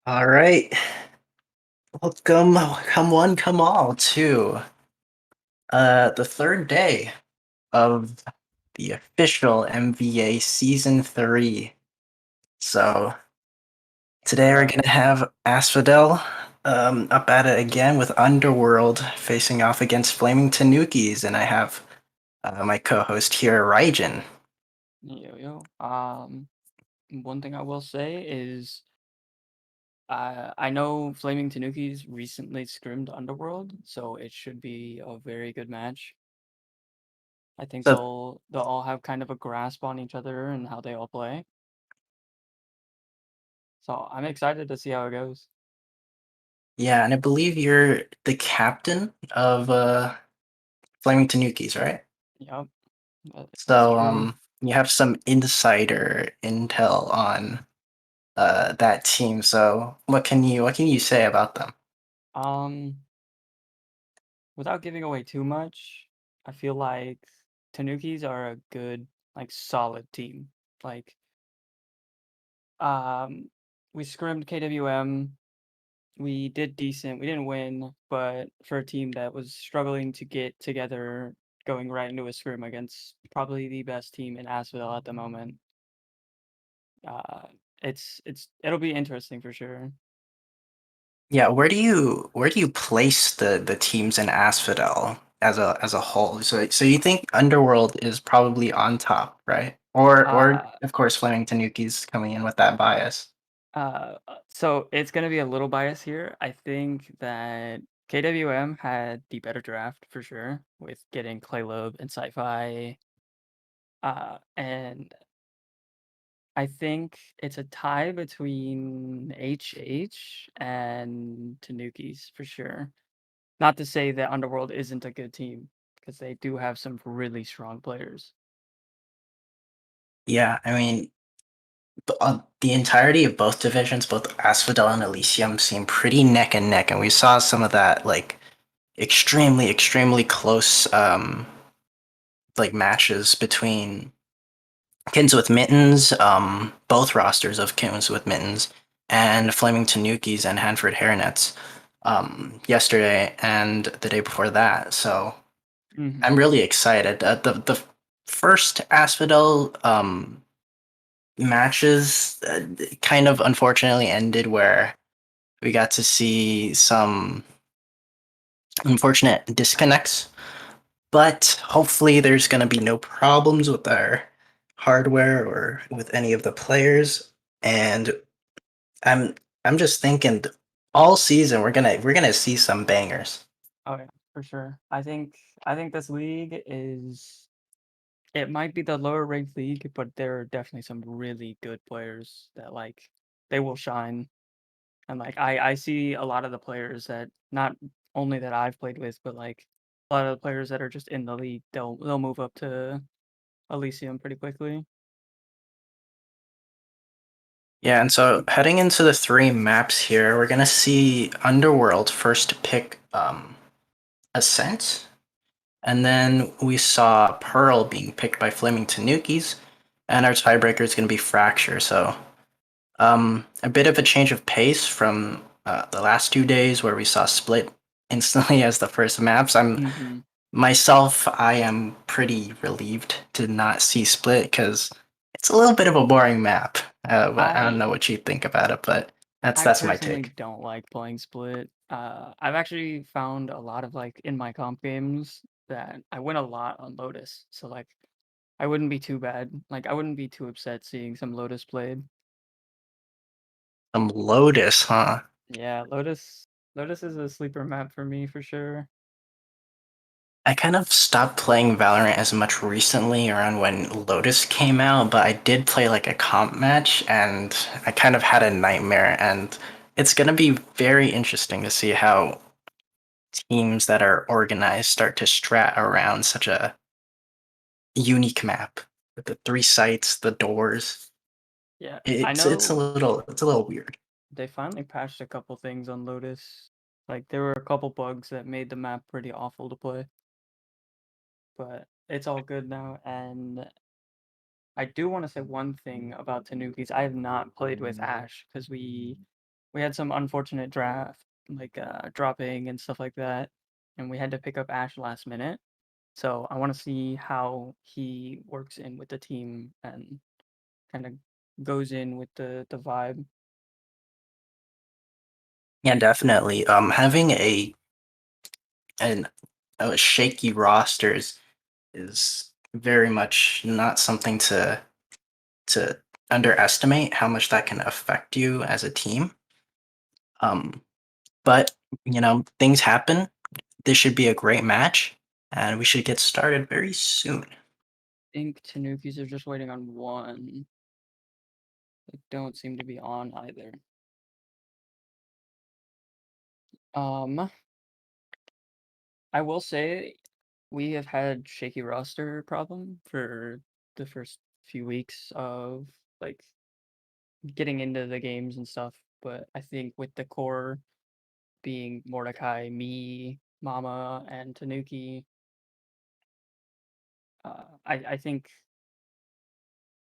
All right. Welcome, come one, come all to the third day of the official MVA Season 3. So today we're Yeah, gonna have Asphodel up at it again with Underworld facing off against Flaming Tanukis, and I have my co-host here, Raijin. yo. One thing I will say is I know Flaming Tanukis recently scrimmed Underworld, so it should be a very good match. I think So they'll all have kind of a grasp on each other and how they all play. So I'm excited to see how it goes. yeah, and I believe you're the captain of Flaming Tanukis, right? Yep, that's So, true. you have some insider intel on that team. So, what can you say about them? Um, Without giving away too much, I feel like Tanukis are a good, like solid team. Like, um, we scrimmed KWM. We did decent. We didn't win, but for a team that was struggling to get together, going right into a scrim against probably the best team in Asphodel at the moment, uh, it'll be interesting for sure. Yeah, where do you place the teams in Asphodel as a whole? So you think Underworld is probably on top, right? Or Uh, of course Flaming Tanuki's coming in with that bias. so it's gonna be a little bias here. I think that KWM had the better draft for sure with getting Claylobe and Sci-Fi, and I think it's a tie between HH and Tanukis for sure. Not to say that Underworld isn't a good team, because they do have some really strong players. Yeah, I mean, the entirety of both divisions, both Asphodel and Elysium, seem pretty neck and neck, and we saw some of that like extremely close like matches between Kins with Mittens, both rosters of Kins with Mittens, and Flaming Tanukis and Hanford Hairnets yesterday and the day before that. So I'm Mhm. really excited. The first Asphodel matches kind of unfortunately ended where we got to see some unfortunate disconnects. But hopefully there's going to be no problems with our hardware or with any of the players. And I'm I'm just thinking all season we're gonna see some bangers. Oh yeah, for sure. I think this league is it might be the lower ranked league, but there are definitely some really good players that like they will shine. And like I see a lot of the players that not only that I've played with, but like a lot of the players that are just in the league, they'll move up to Elysium pretty quickly. Yeah, and so heading into the three maps here, we're gonna see Underworld first pick Ascent, and then we saw Pearl being picked by Flaming Tanukis, and our tiebreaker is gonna be Fracture. So a bit of a change of pace from the last 2 days where we saw Split instantly as the first maps. Mhm. I am pretty relieved to not see Split because it's a little bit of a boring map. But I don't I know what you think about it, but that's I that's my personally take. don't like playing split. I've actually found a lot of like in my comp games that I win a lot on Lotus. So like I wouldn't be too bad. Like I wouldn't be too upset seeing some Lotus played. Some Lotus, huh? Yeah, Lotus is a sleeper map for me for sure. I kind of stopped playing Valorant as much recently around when Lotus came out, but I did play like a comp match and I kind of had a nightmare. And it's gonna be very interesting to see how teams that are organized start to strat around such a unique map with the three sites, the doors. Yeah, I It's a know little weird. they finally patched a couple things on Lotus. Like there were a couple bugs that made the map pretty awful to play, but it's all good now. And I do want to say one thing about Tanukis. I have not played with Ash because we had some unfortunate draft, like, dropping and stuff like that, and we had to pick up Ash last minute. So I want to see how he works in with the team and kind of goes in with the vibe. Yeah, definitely. Having an a shaky rosters is very much not something to underestimate how much that can affect you as a team. Um, but things happen. This should be a great match, and we should get started very soon. I think Tanukis are just waiting on one. They don't seem to be on either. Um, I will say we have had shaky roster problem for the first few weeks of like getting into the games and stuff, but I think with the core being Mordecai, me, Mama, and Tanuki,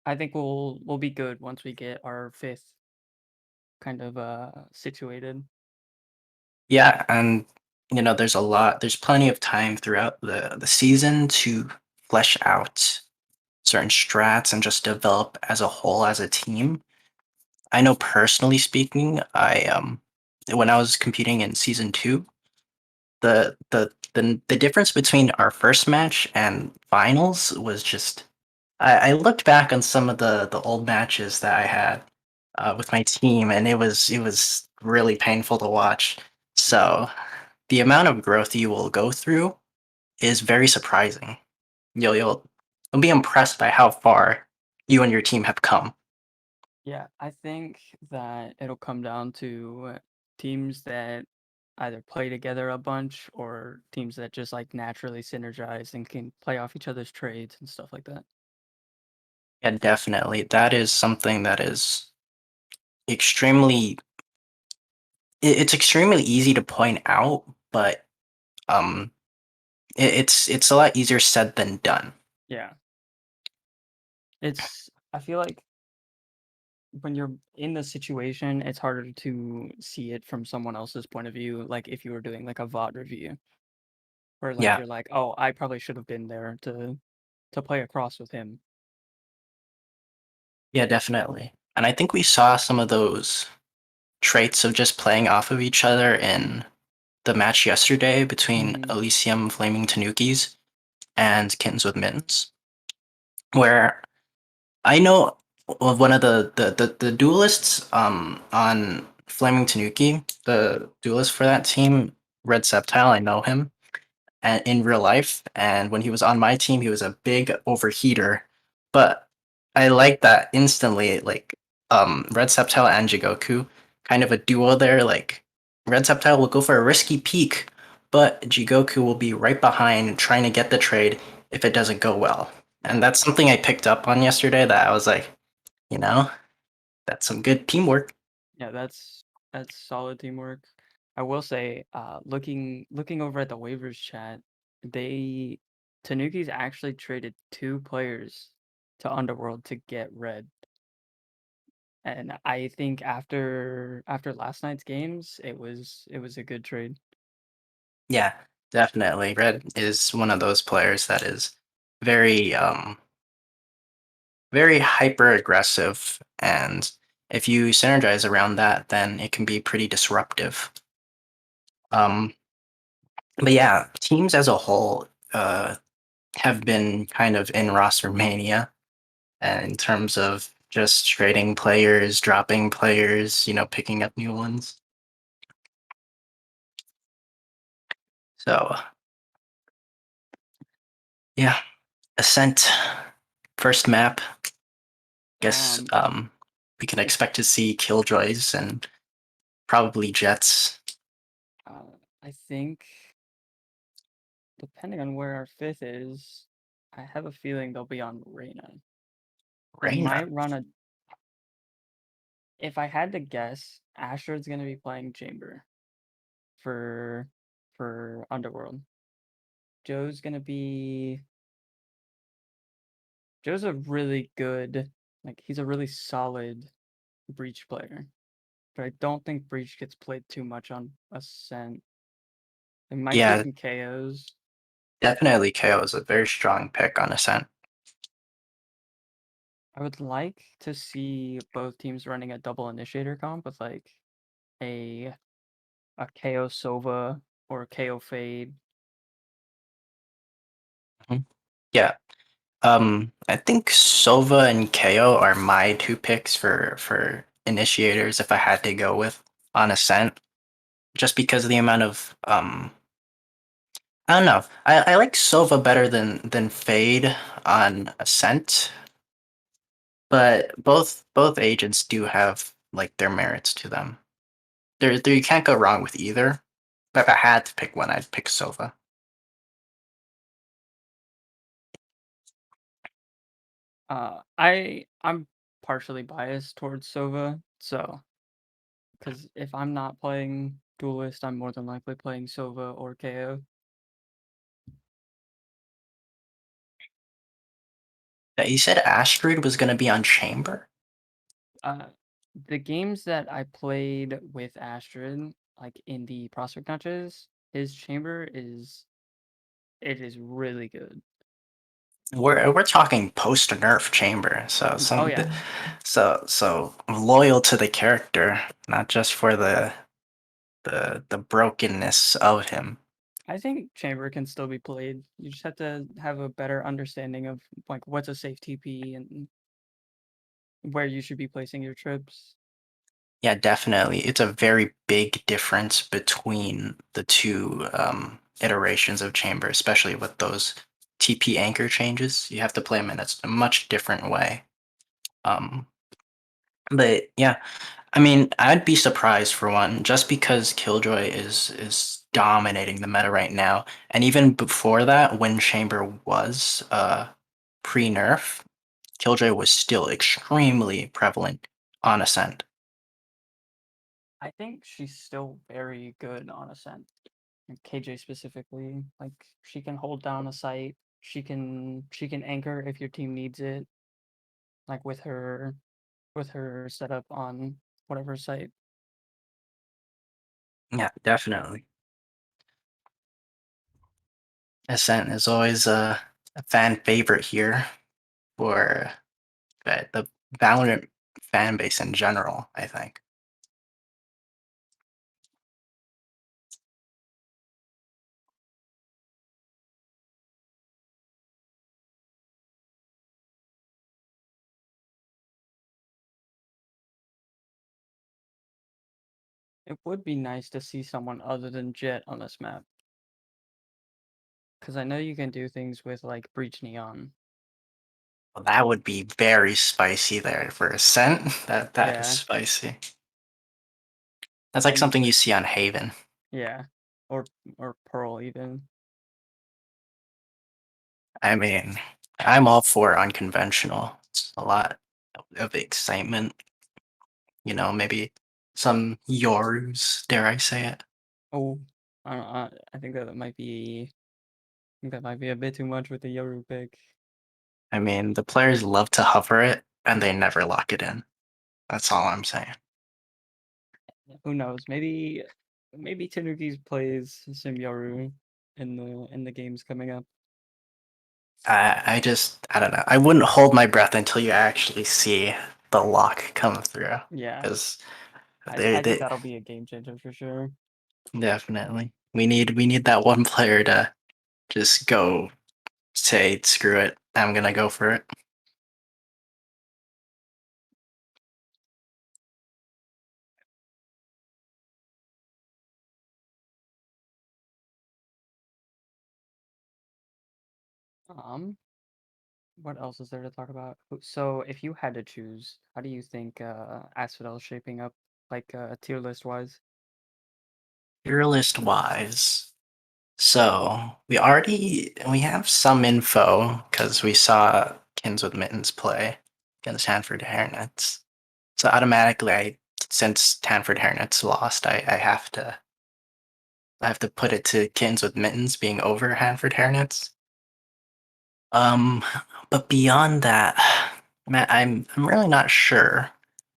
I think we'll be good once we get our fifth kind of situated. Yeah, and there's plenty of time throughout the season to flesh out certain strats and just develop as a whole as a team. I know personally speaking, I when I was competing in season two, the difference between our first match and finals was just I looked back on some of the old matches that I had with my team, and it was really painful to watch. Yeah. So the amount of growth you will go through is very surprising. You'll be impressed by how far you and your team have come. Yeah, I think that it'll come down to teams that either play together a bunch or teams that just like naturally synergize and can play off each other's trades and stuff like that. Yeah, definitely. That is something that is extremely it's extremely easy to point out, but um it's a lot easier said than done. Yeah. I feel like when you're in the situation, it's harder to see it from someone else's point of view, like if you were doing like a VOD review, where like Yeah, you're like, "Oh, I probably should have been there to play across with him." yeah, definitely. And I think we saw some of those traits of just playing off of each other in the match yesterday between Mhm. Elysium Flaming Tanukis and Kittens with Mittens, where I know of one of the duelists on Flaming Tanuki, the duelist for that team, Red Septile, I know him and in real life, and when he was on my team, he was a big overheater. But I like that instantly, like Red Septile and Jigoku, kind of a duo there. Like Red Septile will go for a risky peek, but Jigoku will be right behind trying to get the trade if it doesn't go well. And Yeah. that's something I picked up on yesterday that I was like, you know, that's some good teamwork. Yeah, that's solid teamwork. I will say, looking over at the waivers chat, they Tanuki's actually traded two players to Underworld to get red. And I think after last night's games, it was a good trade. Yeah, definitely. Red is one of those players that is very very hyper aggressive, and if you synergize around that, then it can be pretty disruptive. Um, but yeah, teams as a whole have been kind of in roster mania in terms of just trading players, dropping players, picking up new ones. So yeah, Ascent first map. Guess Um, we can if expect to see Killjoys and probably Jets. I think depending on where our fifth is, I have a feeling they'll be on Reyna. They Reina. might run a. If I had to guess, Astrod's gonna be playing Chamber for Underworld. Joe's gonna be Joe's a really good, like he's a really solid breach player. but I don't think Breach gets played too much on Ascent. There might be Yeah, some KOs. definitely KO is a very strong pick on Ascent. I would like to see both teams running a double initiator comp with like a KO Sova or a KO Fade. Mhm. Yeah. I think Sova and KO are my two picks for initiators if I had to go with on Ascent, just because of the amount of I don't know. I like Sova better than Fade on Ascent, but both agents do have like their merits to them. There you can't go wrong with either. But if I had to pick one, I'd pick Sova. I'm partially biased towards Sova, so because if I'm not playing Duelist, I'm more than likely playing Sova or KO. You said Astrid was gonna be on Chamber? Uh, the games that I played with Astrid, like in the prospect matches, his chamber is really good. We're talking post nerf Chamber, so Oh yeah, so loyal to the character, not just for the brokenness of him. I think chamber can still be played. You just have to have a better understanding of like what's a safe TP and where you should be placing your trips. Yeah, definitely. It's a very big difference between the two iterations of Chamber, especially with those TP anchor changes. You have to play them in a much different way. Um, but yeah, I mean, I'd be surprised for one, just because Killjoy is dominating the meta right now, and even before that, when Chamber was pre-nerf, Killjoy was still extremely prevalent on Ascent. I think she's still very good on Ascent. And KJ specifically, like she can hold down a site. She can anchor if your team needs it. Like with her setup on whatever site. Yeah, definitely. Ascent is always a fan favorite here for the Valorant fan base in general, I think. It would be nice to see someone other than Jet on this map. Because I know you can do things with like Breach Neon. Well, that would be very spicy there for Ascent. That is Yeah. spicy. That's like And something you see on Haven. yeah. Or or Pearl even. I mean, I'm all for unconventional. It's a lot of excitement. Maybe some Yorus, dare I say it. Oh, I don't, I think that might be I think that might be a bit too much with the Yoru pick. I mean, the players love to hover it and they never lock it in. That's all I'm saying. Who knows? Maybe Tanukis plays some Yoru in the games coming up. I don't know. I wouldn't hold my breath until you actually see the lock come through, Yeah. because I think they that'll be a game changer for sure. definitely we need that one player to just go say screw it. I'm gonna go for it. Um, what else is there to talk about? So, if you had to choose, how do you think Asphodel is shaping up, like tier list wise? Tier list wise, so we have some info because we saw Kins with Mittens play against Hanford Hairnets. So automatically, since Hanford Hairnets lost, I have to put it to Kins with Mittens being over Hanford Hairnets. Um, but beyond that, man, I'm really not sure.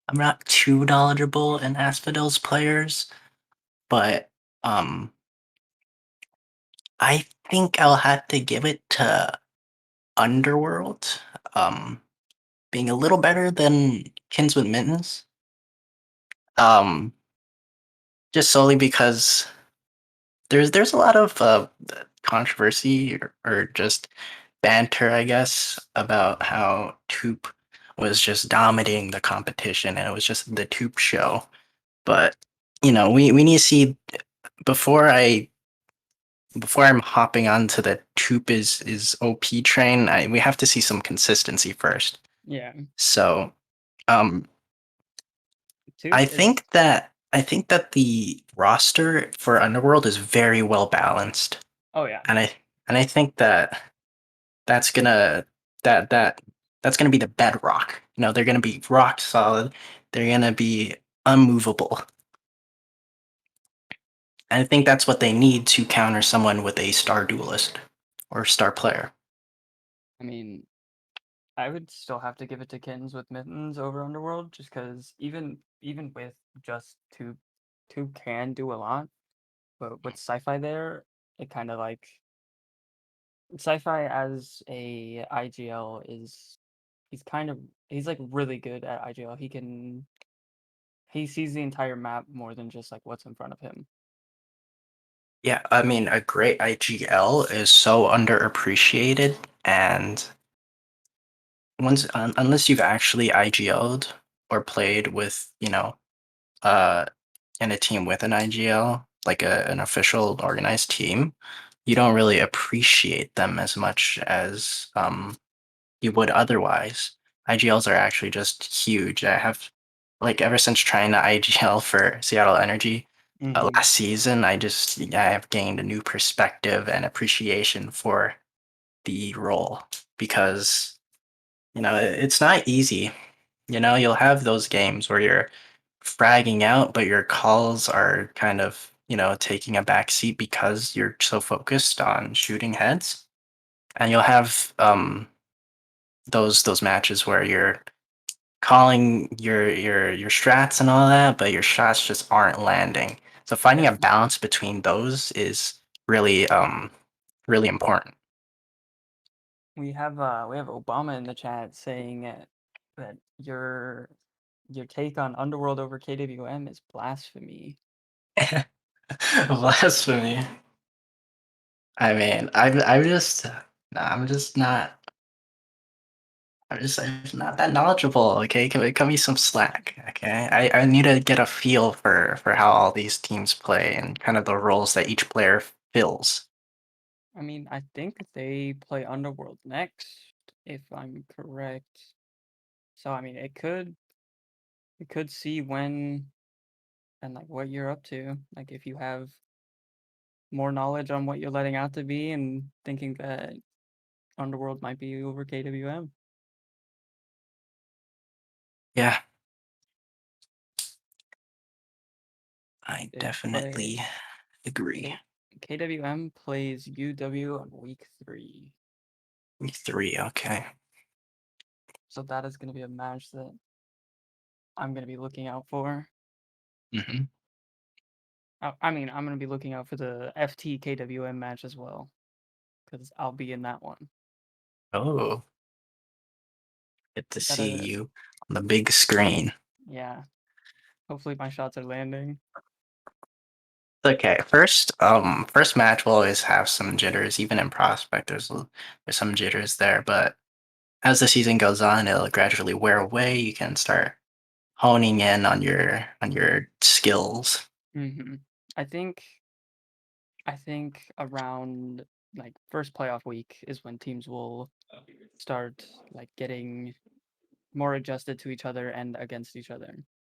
I'm not too knowledgeable in Asphodel's players, but um, I think I'll have to give it to Underworld, um, being a little better than Kins with Mittens. Um, just solely because there's a lot of controversy or just banter, I guess, about how Toop was just dominating the competition and it was just the Toop show. But we need to see before I before I'm hopping onto the Toop is OP train. We have to see some consistency first. Yeah, So um, Tube is. I think that the roster for Underworld is very well balanced, Oh yeah, and I think that that's gonna that that that's gonna be the bedrock. They're gonna be rock solid. They're gonna be unmovable. And I think that's what they need to counter someone with a star duelist or star player. I mean, I would still have to give it to Kittens with Mittens over Underworld, just because even with just two can do a lot, but with sci-fi there, it kind of like sci-fi as a IGL is he's kind of he's like really good at IGL. He sees the entire map more than just like what's in front of him. Yeah, I mean, a great IGL is so underappreciated, and unless you've actually IGL'd or played with, uh, in a team with an IGL, like an official organized team, you don't really appreciate them as much as you would otherwise. IGLs are actually just huge. I have, like, ever since trying to IGL for Seattle Energy Hmm. last season, I have gained a new perspective and appreciation for the role because, it's not easy. You'll have those games where you're fragging out, but your calls are kind of, taking a back seat because you're so focused on shooting heads. And you'll have those matches where you're calling your strats and all that, but your shots just aren't landing. So finding Yeah, a balance between those is really really important. we have Obama in the chat saying that your take on Underworld over KWM is blasphemy. Blasphemy. I mean, I'm just no, I'm just not that knowledgeable. Okay, cut me some slack. Okay, I need to get a feel for how all these teams play and kind of the roles that each player fills. I mean, I think they play Underworld next, if I'm correct. So I mean, it could see when and like what you're up to. Like if you have more knowledge on what you're letting out to be and thinking that Underworld might be over KWM. Yeah, I They play definitely agree. K- KWM plays UW on week 3. Week three, okay. So that is going to be a match that I'm going to be looking out for. Hmm. I mean, I'm going to be looking out for the FT KWM match as well because I'll be in that one. Oh, get to We see gotta, you on the big screen. yeah. Hopefully my shots are landing. Okay, first match will always have some jitters, even in prospect. There's some jitters there, but as the season goes on, it'll gradually wear away. You can start honing in on your skills. Hmm. I think I think around like first playoff week is when teams will start like getting more adjusted to each other and against each other.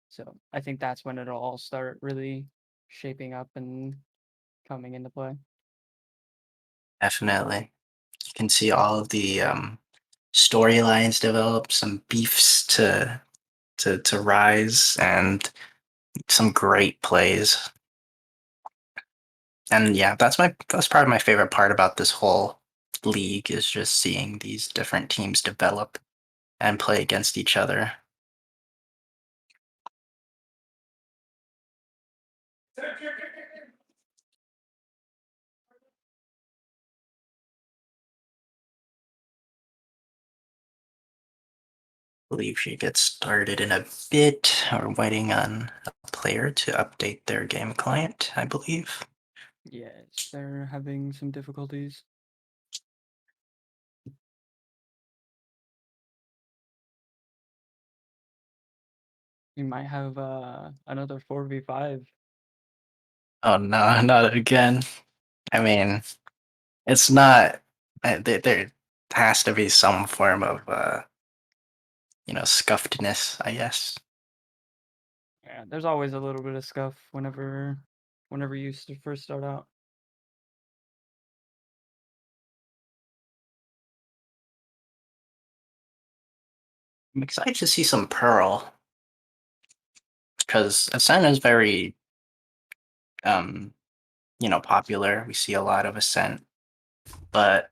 So I think that's when it'll all start really shaping up and coming into play. Definitely, you can see all of the storylines develop, some beefs to rise, and some great plays. And yeah, that's probably my favorite part about this whole league is just seeing these different teams develop and play against each other. believe she gets started in a bit. We're waiting on a player to update their game client, I believe. Yes, they're having some difficulties. We might have another 4v5. Oh no, not again. I mean, it's not. There has to be some form of, scuffedness, I guess. Yeah, there's always a little bit of scuff whenever you first start out. I'm excited to see some Pearl because Ascent is very, um, popular. We see a lot of Ascent, but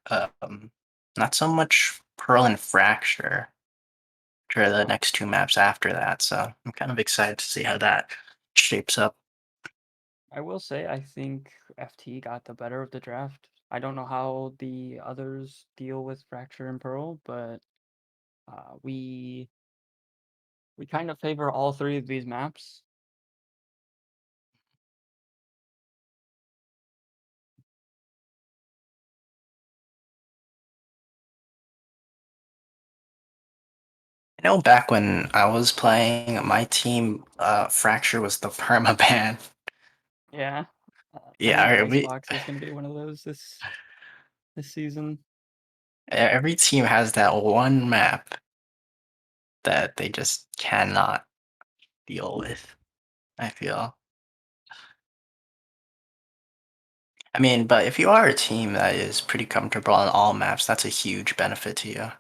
not so much Pearl and Fracture for the next two maps after that. So I'm kind of excited to see how that shapes up. I will say I think FT got the better of the draft. I don't know how the others deal with Fracture and Pearl, but we kind of favor all three of these maps. I know back when I was playing, my team, Fracture was the perma ban. Yeah, I think Yeah, Icebox is going to be one of those this season. every team has that one map that they just cannot deal with, I feel. I mean, but if you are a team that is pretty comfortable on all maps, that's a huge benefit to you.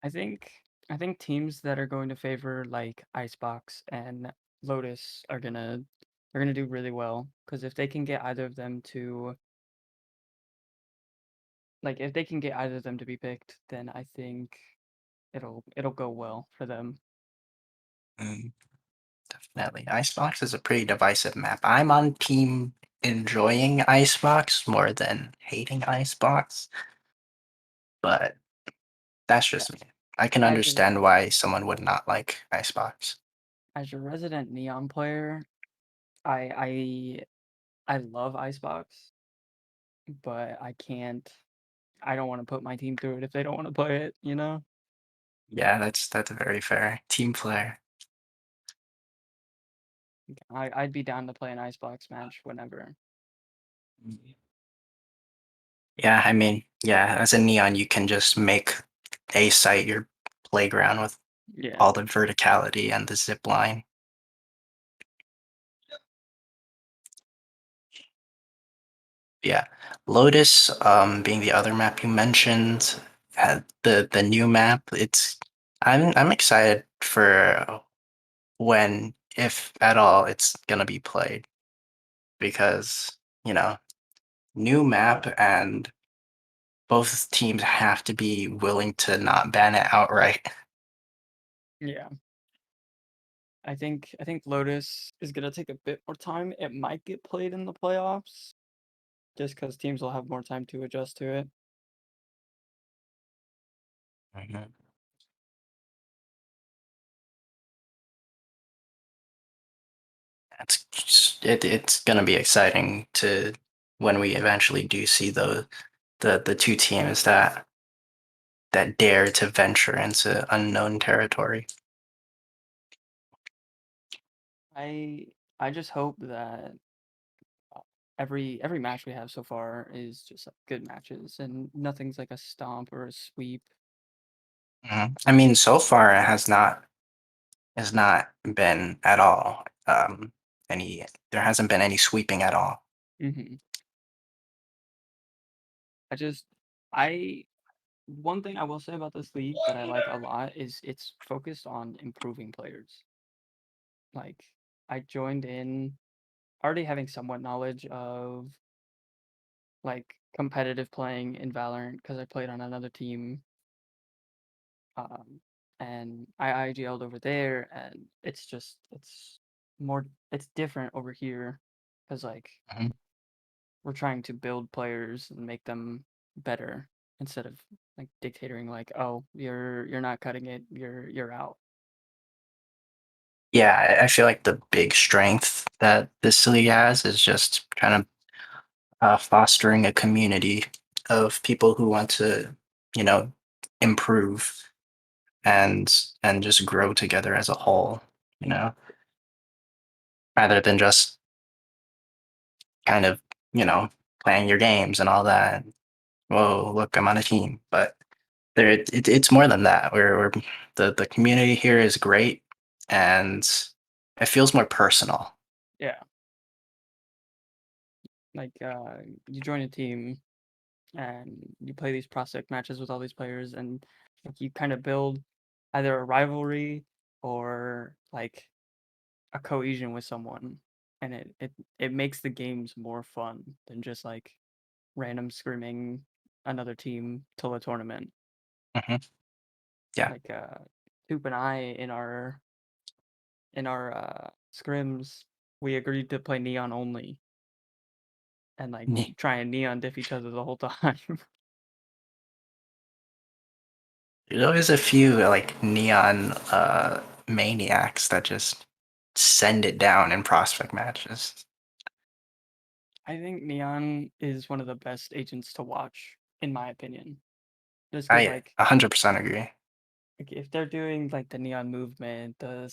I think I think teams that are going to favor like Icebox and Lotus are gonna do really well because if they can get either of them to if they can get either of them to be picked, then I think it'll go well for them. Mm, definitely. Icebox is a pretty divisive map. I'm on team enjoying Icebox more than hating Icebox, but that's Yeah, just me. I can as a understand why someone would not like Icebox. as a resident Neon player, I I love Icebox, but I can't. I don't want to put my team through it if they don't want to play it. You know. Yeah, that's very fair. Team player. I'd be down to play an Icebox match whenever. Yeah, I mean, yeah, as a Neon, you can just make a site your playground with Yeah. all the verticality and the zip line. Yeah, Lotus, being the other map you mentioned, the new map. I'm excited for when, if at all, it's gonna be played because you know new map and both teams have to be willing to not ban it outright. Yeah. I think Lotus is gonna take a bit more time. It might get played in the playoffs just because teams will have more time to adjust to it. Mhm. It's gonna be exciting to when we eventually do see the two teams that dare to venture into unknown territory. I I just hope that uh, every match we have so far is just like good matches and nothing's like a stomp or a sweep. Mhm. I mean, so far it has not been at all any there hasn't been any sweeping at all. hmm I just I One thing I will say about this league that I like a lot is it's focused on improving players. Like I joined in already having somewhat knowledge of like competitive playing in Valorant because I played on another team, um, and I IGL'd over there, and it's just it's different over here because like Mhm. we're trying to build players and make them better instead of like dictating like, oh, you're not cutting it, you're out. Yeah, I feel like the big strength that this league has is just kind of fostering a community of people who want to, you know, improve and just grow together as a whole, you know, rather than just kind of, you know, playing your games and all that. Whoa, look, I'm on a team. But it's more than that. We're the community here is great, and it feels more personal. Yeah, like you join a team and you play these prospect matches with all these players, and like you kind of build either a rivalry or like a cohesion with someone, and it makes the games more fun than just like random screaming another team till a tournament. Hmm. Yeah, Like Coop and I in our scrims, we agreed to play neon only and like Ne- try and neon diff each other the whole time. there's always a few like neon maniacs that just send it down in prospect matches. I think neon is one of the best agents to watch, in my opinion. Just because I 100% agree. like if they're doing like the neon movement, the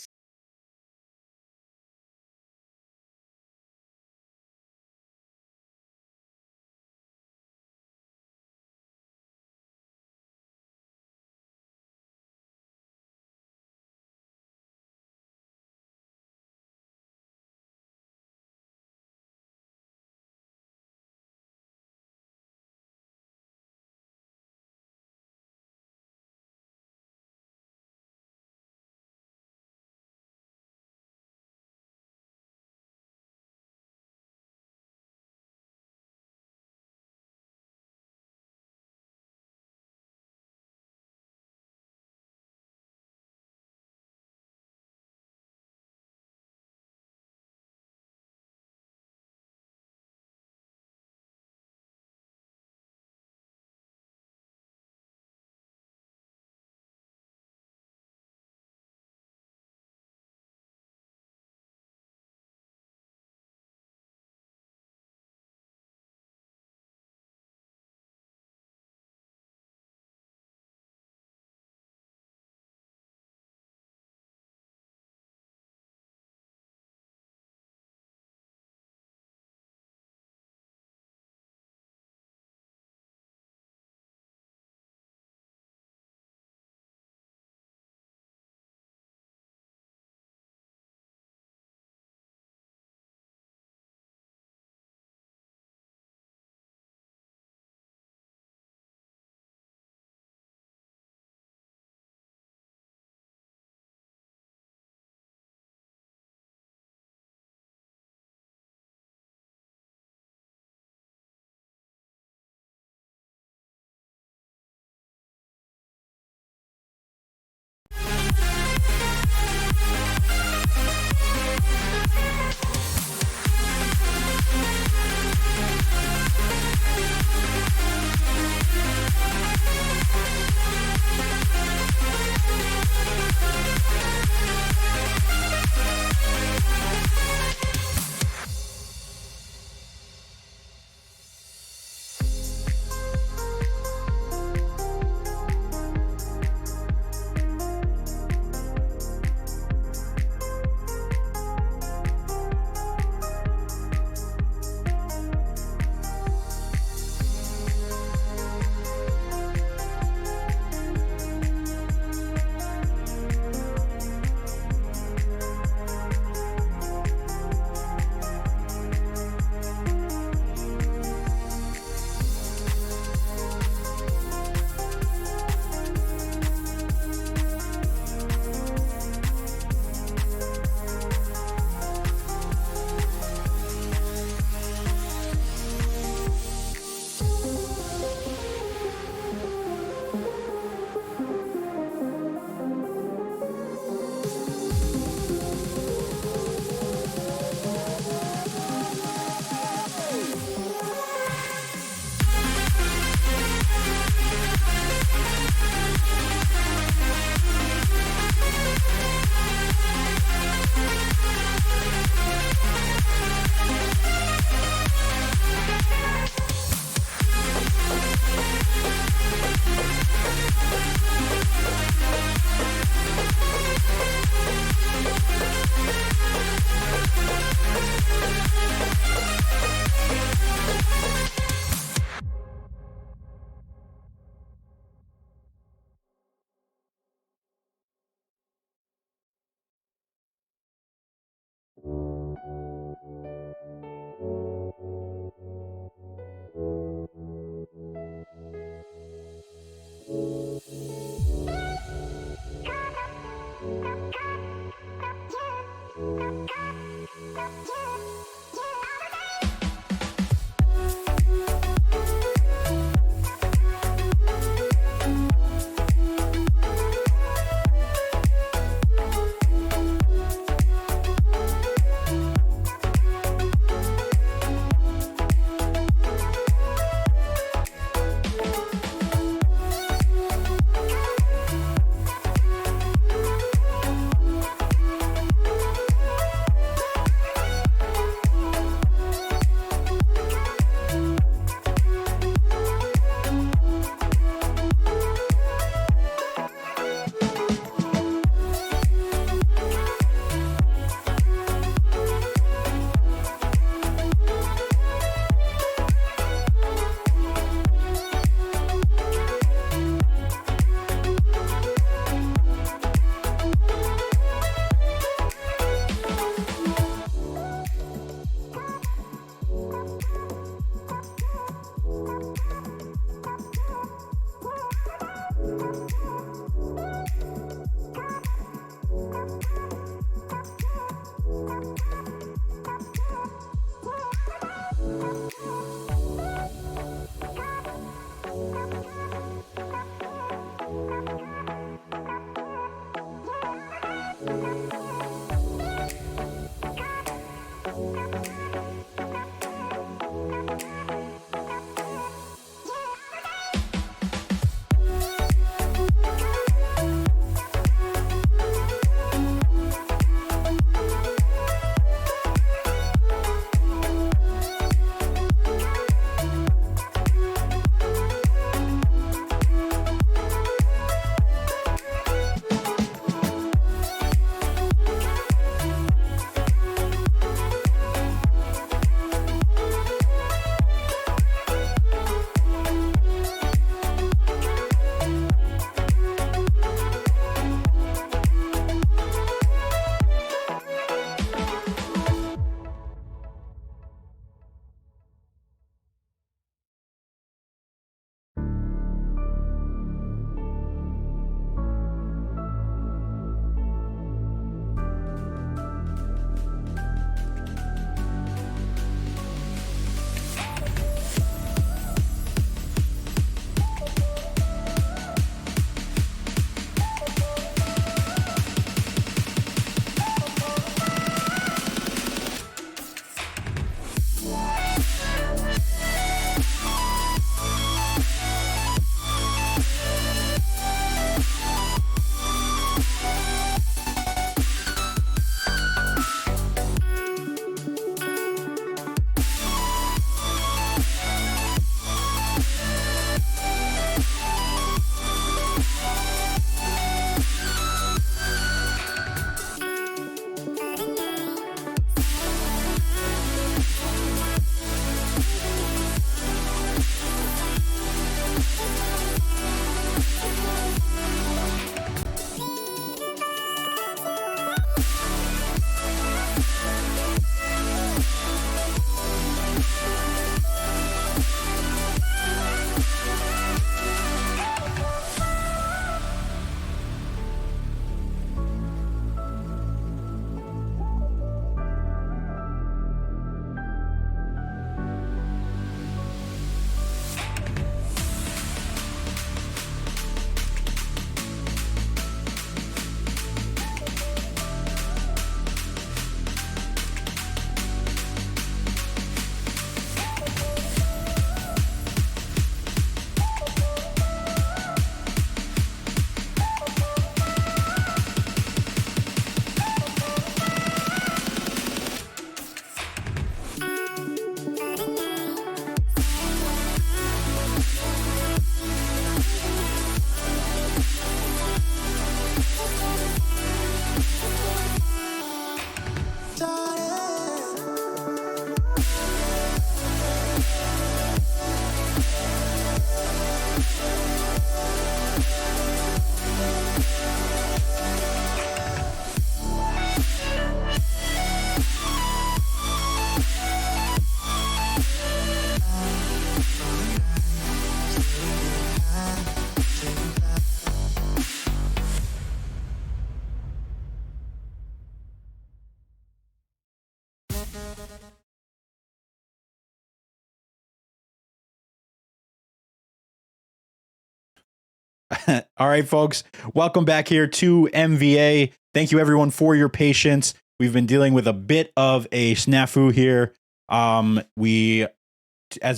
All right, folks. Welcome back here to MVA. Thank you, everyone, for your patience. We've been dealing with a bit of a snafu here. As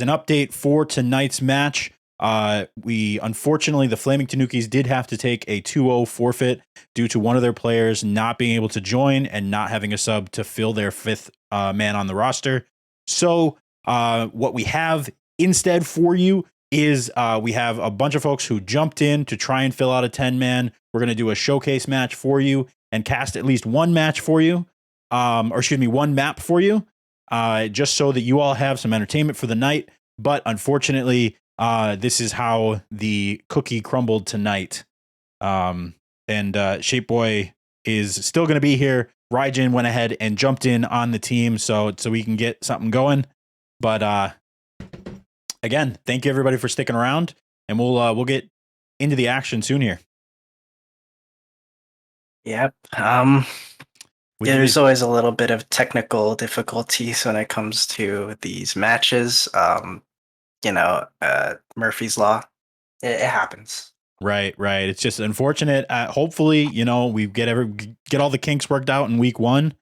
an update for tonight's match, we unfortunately the Flaming Tanukis did have to take a 2-0 forfeit due to one of their players not being able to join and not having a sub to fill their fifth man on the roster. So, what we have instead for you is we have a bunch of folks who jumped in to try and fill out a 10-man. We're going to do a showcase match for you and cast at least one match for you, one map for you, just so that you all have some entertainment for the night. But unfortunately, this is how the cookie crumbled tonight. And Shape Boy is still going to be here. Raijin went ahead and jumped in on the team so we can get something going. But again, thank you everybody for sticking around, and we'll get into the action soon here. Yep. There's always a little bit of technical difficulties when it comes to these matches. Murphy's Law. It happens. Right. It's just unfortunate. Hopefully, we get all the kinks worked out in week 1,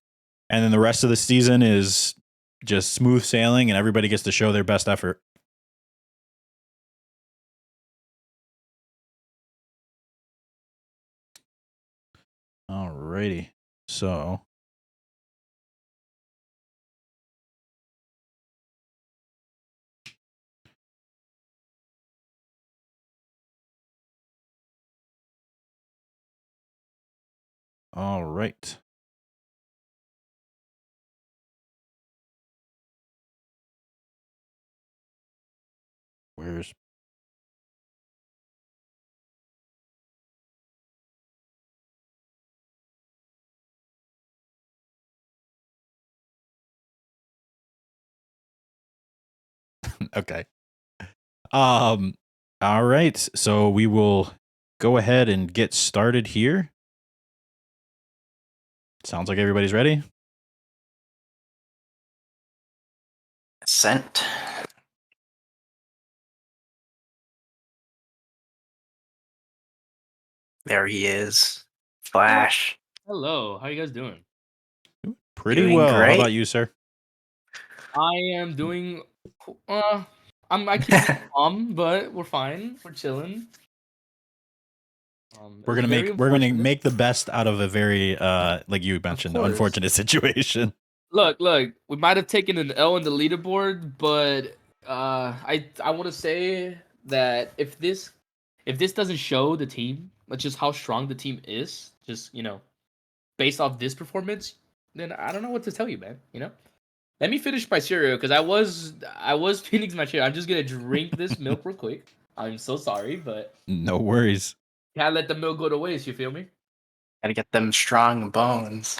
and then the rest of the season is just smooth sailing, and everybody gets to show their best effort. Alrighty. So all right. Where's okay. All right. So we will go ahead and get started here. Sounds like everybody's ready. Sent. There he is. Flash. Hello, how you guys doing? Pretty Doing well. great. How about you, sir? I am doing. I keep it calm, but we're fine. We're chilling. We're gonna make the best out of a very like you mentioned, unfortunate situation. Look, we might have taken an L in the leaderboard, but I want to say that if this doesn't show the team, like just how strong the team is, just based off this performance, then I don't know what to tell you, man. Let me finish my cereal because I was finishing my cereal. I'm just gonna drink this milk real quick. I'm so sorry, but no worries. Can't let the milk go to waste. You feel me? Gotta get them strong bones.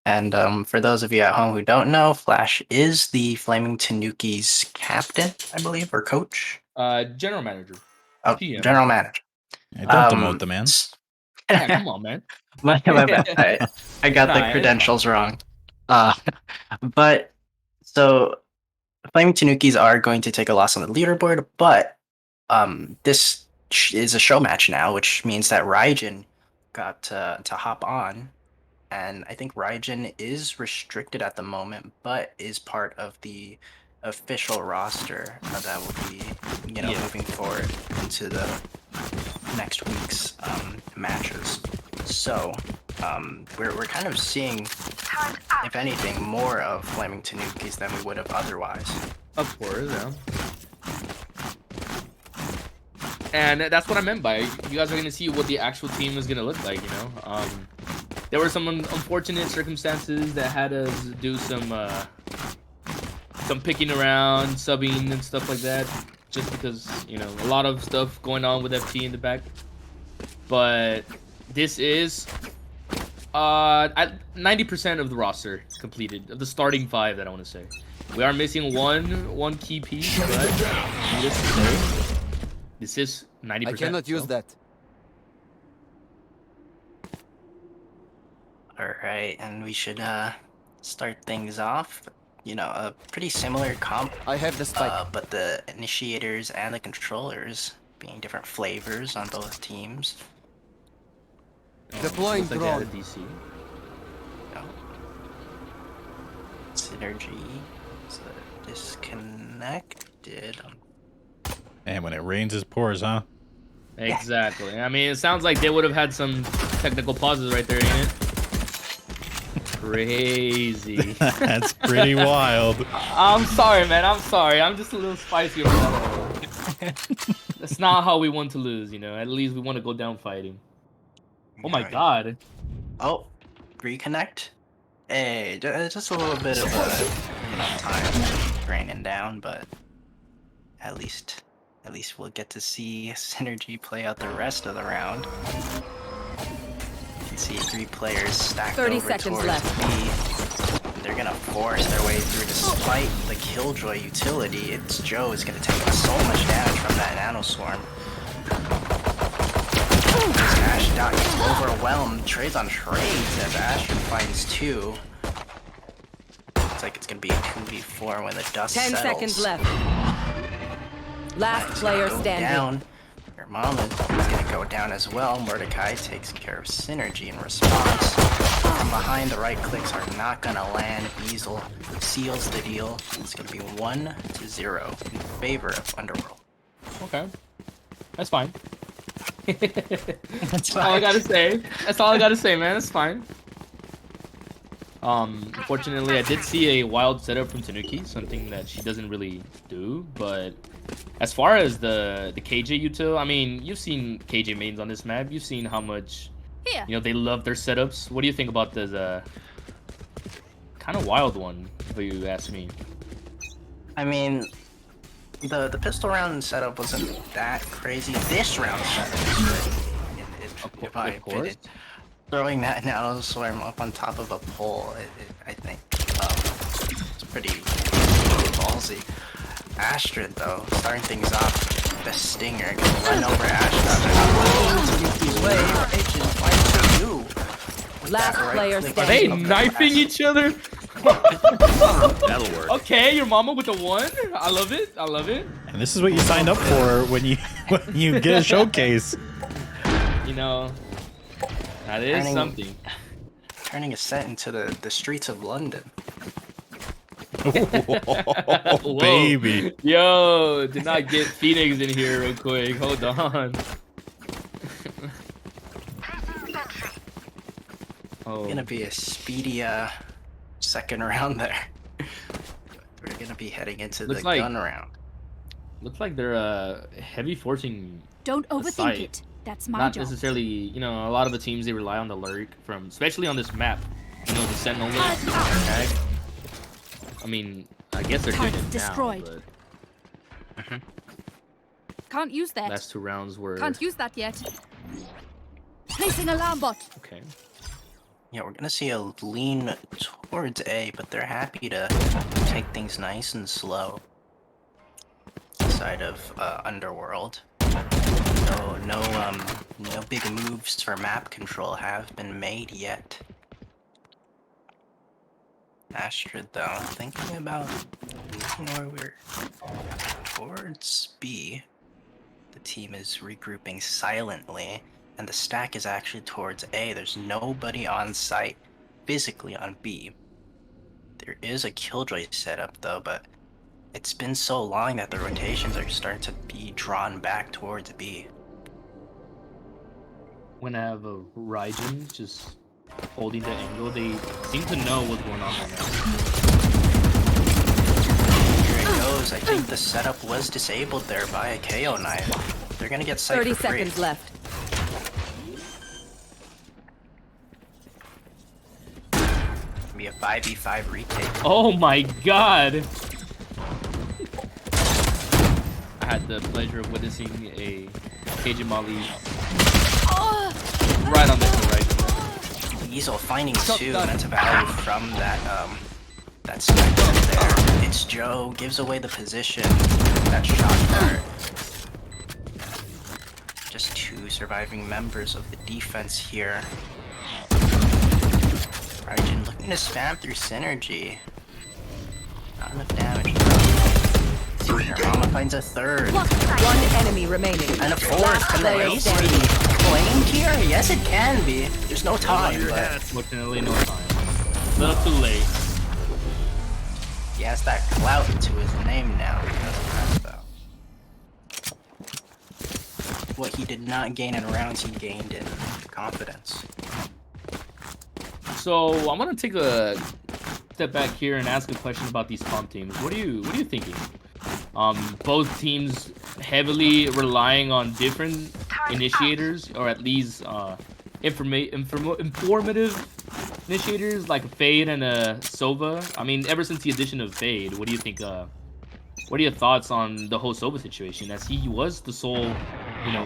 And for those of you at home who don't know, Flash is the Flaming Tanukis captain, I believe, or coach. General manager. Oh, PM. general manager. Don't demote the man. Yeah, come on, man. my bad. I got the credentials wrong. But so Flaming Tanukis are going to take a loss on the leaderboard, but this is a show match now, which means that Raijin got to hop on, and I think Raijin is restricted at the moment, but is part of the official roster that will be, moving forward into the next week's matches. So we're kind of seeing, if anything, more of Flaming Tanukis than we would have otherwise. Of course, yeah. And that's what I meant by you guys are gonna see what the actual team is gonna look like. There were some unfortunate circumstances that had us do some picking around, subbing, and stuff like that, just because a lot of stuff going on with FT in the back. But this is 90% of the roster completed, of the starting 5 that I want to say. We are missing one key piece, but needless to say, this is 90%. I cannot use that. All right, and we should start things off. A pretty similar comp. I have the spike. But the initiators and the controllers being different flavors on both teams. Deploying looks like they had a drone. DC. No. Synergy is disconnected. And when it rains, it pours, huh? Exactly. I mean, it sounds like they would have had some technical pauses right there, ain't it? Crazy. That's pretty wild. I'm sorry, man. I'm sorry. I'm just a little spicy over that. That's not how we want to lose, you know. At least we want to go down fighting. Oh my Alright. god. Oh, reconnect. Hey, just a little bit of time draining down, but at least we'll get to see Synergy play out the rest of the round. You can see 3 players stacked 30 over seconds towards left. B. They're gonna force their way through despite the Killjoy utility. It's Joe is gonna take so much damage from that nanoswarm. Ashdot gets overwhelmed, trades on trades as Asher finds 2. Looks like it's gonna be a 2v4 when the dust 10 settles. seconds left. Last Nice. player Go standing. down. Your mom is gonna go down as well. Mordecai takes care of Synergy in response. From behind, the right clicks are not gonna land. Beazle seals the deal. It's gonna be 1-0 in favor of Underworld. Okay. That's fine. That's That's all I gotta say. That's all I gotta say, man. That's fine. Fortunately, I did see a wild setup from Tanuki, something that she doesn't really do. But as far as the KJ util, I mean, you've seen KJ mains on this map. You've seen how much, Here. you know, they love their setups. What do you think about this kind of wild one, if you ask me? I mean, the pistol round setup wasn't that crazy. This round setup is great. If I Of course. admit it. Throwing that nanoswarm up on top of a pole, I think it's pretty ballsy. Astrid, though, starting things off, the stinger can run over Astrid. Tanuki's way, Agent finds you. With Last that right player click Are standing. they of the knifing Astrid. each other? That'll work. Okay, your mama with the 1. I love it. I love it. And this is what you signed up for when you get a showcase. You know, that is Turning- something. Turning a set into the streets of London. Whoa. Baby. Yo, did not get Phoenix in here real quick. Hold on. Oh, Gonna be a speedy second round there. We're gonna be heading into Looks the like- gun round. looks like they're heavy forcing. Don't The overthink site. it. That's my Not job. necessarily, you know, a lot of the teams they rely on the lurk from, especially on this map. You know, the Sentinel lurk, the tag. I mean, I guess they're doing Target's it destroyed. now, Can't use but that. last 2 rounds were Can't use that yet. Placing alarm bot. okay. Yeah, we're gonna see a lean towards A, but they're happy to take things nice and slow. Side of Underworld. No big moves for map control have been made yet. Astrid, though, thinking about moving where we're towards B. The team is regrouping silently, and the stack is actually towards A. There's nobody on site physically on B. There is a Killjoy setup, though, but it's been so long that the rotations are starting to be drawn back towards B. When I have a Raijin just holding the angle, they seem to know what's going on right now. Here it goes. I think the setup was disabled there by a KO knife. They're gonna get sight 30 for free. seconds left. Be a 5v5 retake. Oh my god! I had the pleasure of witnessing a KJ Molly right on the right. Weasel finding 2, and that's a value from that spectrum there. It's Joe, gives away the position. That shot there. Just 2 surviving members of the defense here. Raijin looking to spam through Synergy. Not enough damage. two. Your mama finds a third. One enemy remaining. And a fourth. Last Can the player ace standing. be claimed here? Yes, it can be. There's no time, your but hat. Unfortunately, no time. A little too late. he has that clout to his name now because of that, though. What he did not gain in rounds, he gained in confidence. So I'm gonna take a step back here and ask a question about these comp teams. What are you thinking? Both teams heavily relying on different initiators, or at least informative initiators like a Fade and a Sova. I mean, ever since the addition of Fade, what do you think? What are your thoughts on the whole Sova situation, as he was the sole,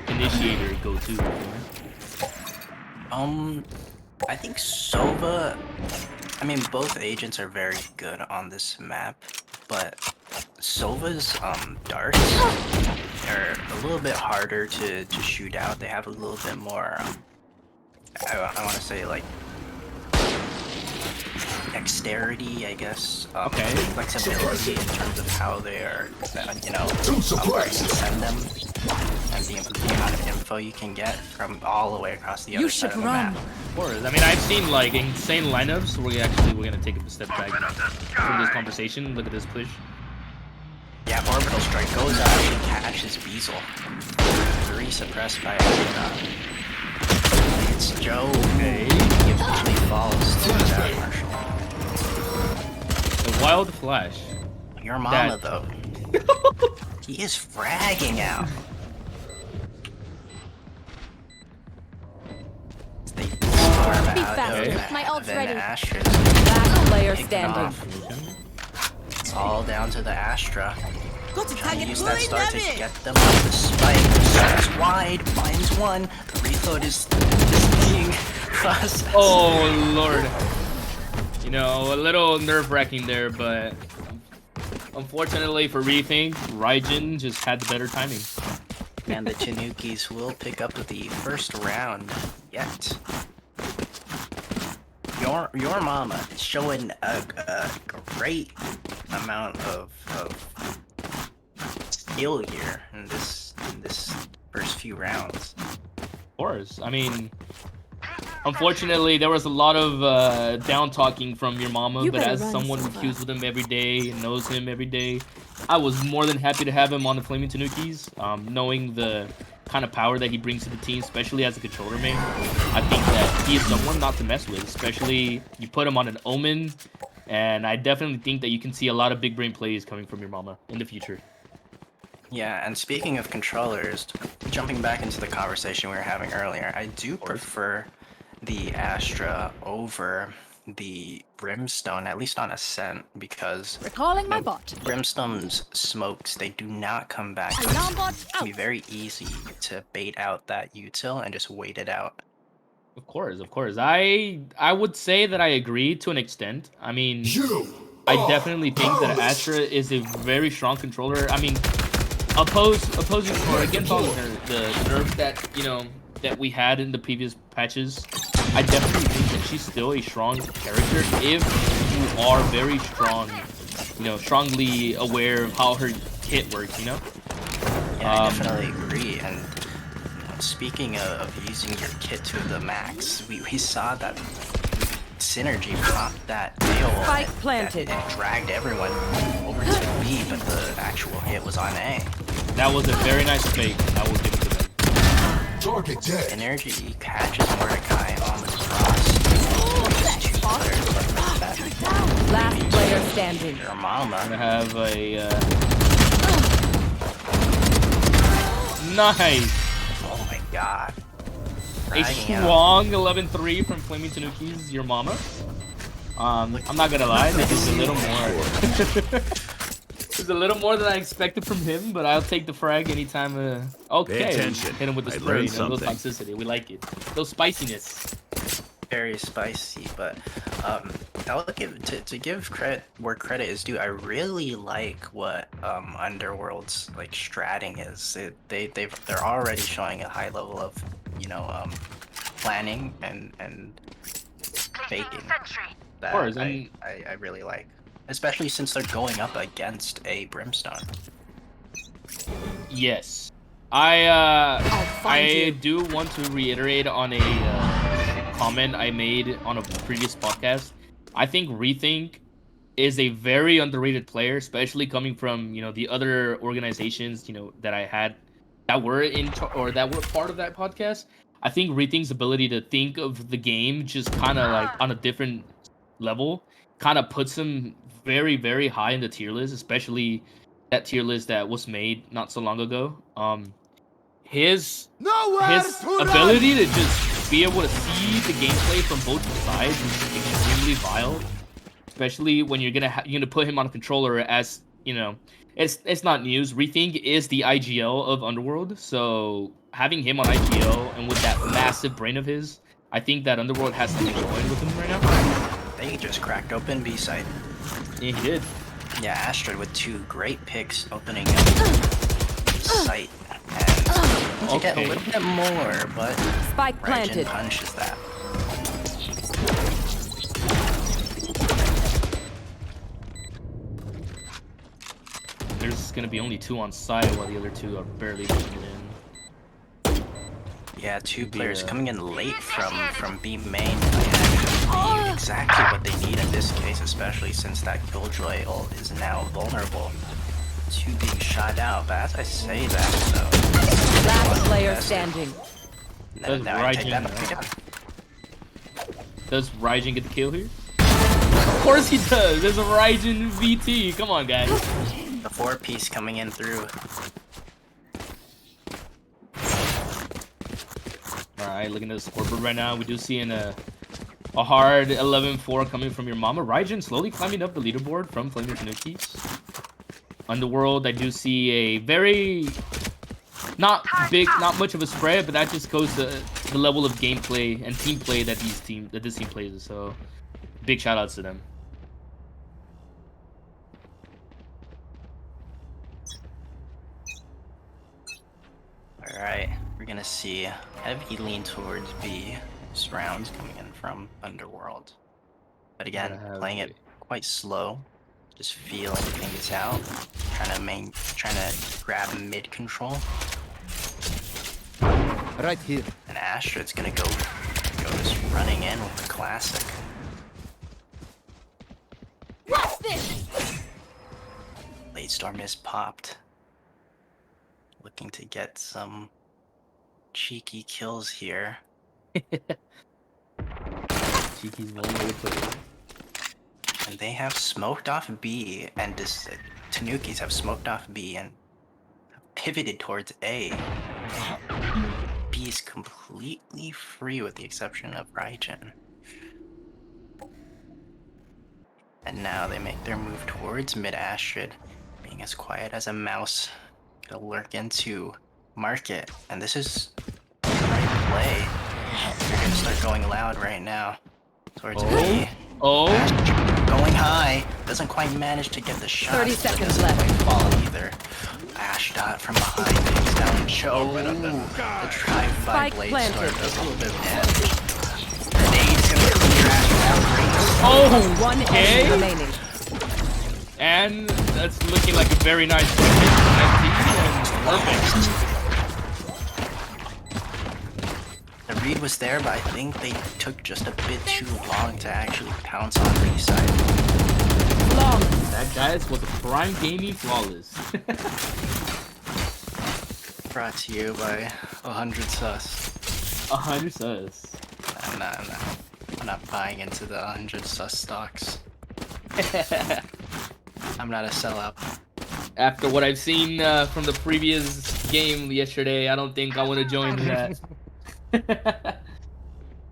initiator go-to? I think Sova. I mean, both agents are very good on this map, but Sova's darts are a little bit harder to shoot out. They have a little bit more. I want to say like dexterity, I guess. Okay. Flexibility in terms of how they are, where you send them, and the amount of info you can get from all the way across the other side of the map. Of course. I mean, I've seen like insane lineups. We're gonna take a step back from this conversation. Look at this push. Yeah, Orbital Strike goes out and catches Beazle. 3 suppressed by it's Joe. Okay. He eventually falls to that Marshall. The wild flash. Your mama, though. He is fragging out. They storm Be out fast. of My ult's ready. Astra. Last player Pick it standing. off. It's all down to the Astra. Got to Trying to target use that star to it. get them off the spike. Starts wide, finds one. The reload is being processed. Oh lord. A little nerve-wracking there, but unfortunately for Rethink, Raijin just had the better timing. And the Tanukis will pick up the first round yet. Your mama is showing a great amount of skill here in this first few rounds. Of course. I mean, unfortunately, there was a lot of down talking from your mama, You but better as run, someone who Silva. queues with him every day and knows him every day, I was more than happy to have him on the Flaming Tanukis, knowing the kind of power that he brings to the team, especially as a controller main. I think that he is someone not to mess with, especially you put him on an Omen, and I definitely think that you can see a lot of big brain plays coming from your mama in the future. Yeah, and speaking of controllers, jumping back into the conversation we were having earlier, I do prefer the Astra over the Brimstone, at least on Ascent, because Recalling my bot. Brimstone's smokes, they do not come back. Alarm bot It can be out. very easy to bait out that util and just wait it out. Of course. I would say that I agree to an extent. I mean, I definitely think that Astra is a very strong controller. I mean, opposing or against all the nerfs that we had in the previous patches, I definitely think that she's still a strong character if you are very strong, strongly aware of how her kit works, Yeah, I definitely agree. And speaking of using your kit to the max, we saw that Synergy popped that tail Spike planted. and dragged everyone over to B, but the actual hit was on A. That was a very nice fake. I will give it to them. Target dead. Synergy catches Mordecai on the cross. Just 2 players left with that. Last player standing. Your mama. I'm gonna have a nice. Oh my god. A Dragging out. strong 11-3 from Flaming Tanukis, your mama. I'm not gonna lie, this is a little more. It's a little more than I expected from him, but I'll take the frag anytime. Okay, Pay attention. hit him with the I spray, learned little something. toxicity. We like it. Little spiciness. Very spicy, but I'll give credit where credit is due. I really like what Underworld's like stratting is. They're already showing a high level of planning and faking that course, I really like, especially since they're going up against a Brimstone. Yes. I'll find I you. do want to reiterate on a comment I made on a previous podcast. I think Rethink is a very underrated player, especially coming from the other organizations that I had that were or that were part of that podcast. I think Rethink's ability to think of the game just kind of like on a different level kind of puts him very very high in the tier list, especially that tier list that was made not so long ago. His ability to just be able to see the gameplay from both sides is extremely vile, especially when you're gonna put him on a controller. As it's not news. Rethink is the IGL of Underworld, so having him on IGL and with that massive brain of his, I think that Underworld has something going with him right now. They just cracked open B side. Yeah, he did. Yeah, Astrid with 2 great picks opening up sight. And to get a little bit more, but Spike Raijin planted. punishes that. There's gonna be only 2 on site while the other 2 are barely making it in. Yeah, 2 Maybe, players coming in late from B main might be exactly what they need in this case, especially since that Killjoy ult is now vulnerable to being shot out. But as I say that, though, Last player standing. Does I take that Raijin, back. does Raijin get the kill here? Of course he does. There's a Raijin VT. Come on, guys. The 4-piece coming in through. All right, looking at the scoreboard right now, we do see a hard 11-4 coming from your mama. Raijin slowly climbing up the leaderboard from Flaming Tanukis. Underworld, I do see a very not much of a spread, but that just goes to the level of gameplay and team play that this team plays. So, big shout outs to them. Alright, we're gonna see heavy lean towards B rounds coming in from Underworld. But again, playing it quite slow, just feeling things out, trying to grab mid control. Right here. And Astrid's gonna go just running in with the classic. What's this? Late Storm is popped. Looking to get some cheeky kills here. Cheeky's one way to put it. And they have smoked off B, and Tanukis have smoked off B and pivoted towards A. B is completely free with the exception of Raijin. And now they make their move towards mid Astrid, being as quiet as a mouse. Gonna lurk into market, and this is the right play. They're gonna start going loud right now towards B. Astrid going high, doesn't quite manage to get the shot. 30 but seconds doesn't left. quite fall either. Ash dot from behind takes down Cho, but the drive-by Spike blade planted. star does a little bit of damage. Nade's gonna clear Ash out. Oh, One okay. enemy remaining. And that's looking like a very nice perfect. The read was there, but I think they took just a bit too long to actually pounce on B side. That guys was a prime gaming flawless. Brought to you by 100 sus. 100 sus. I'm not buying into the 100 sus stocks. I'm not a sellout. After what I've seen from the previous game yesterday, I don't think I want to join that.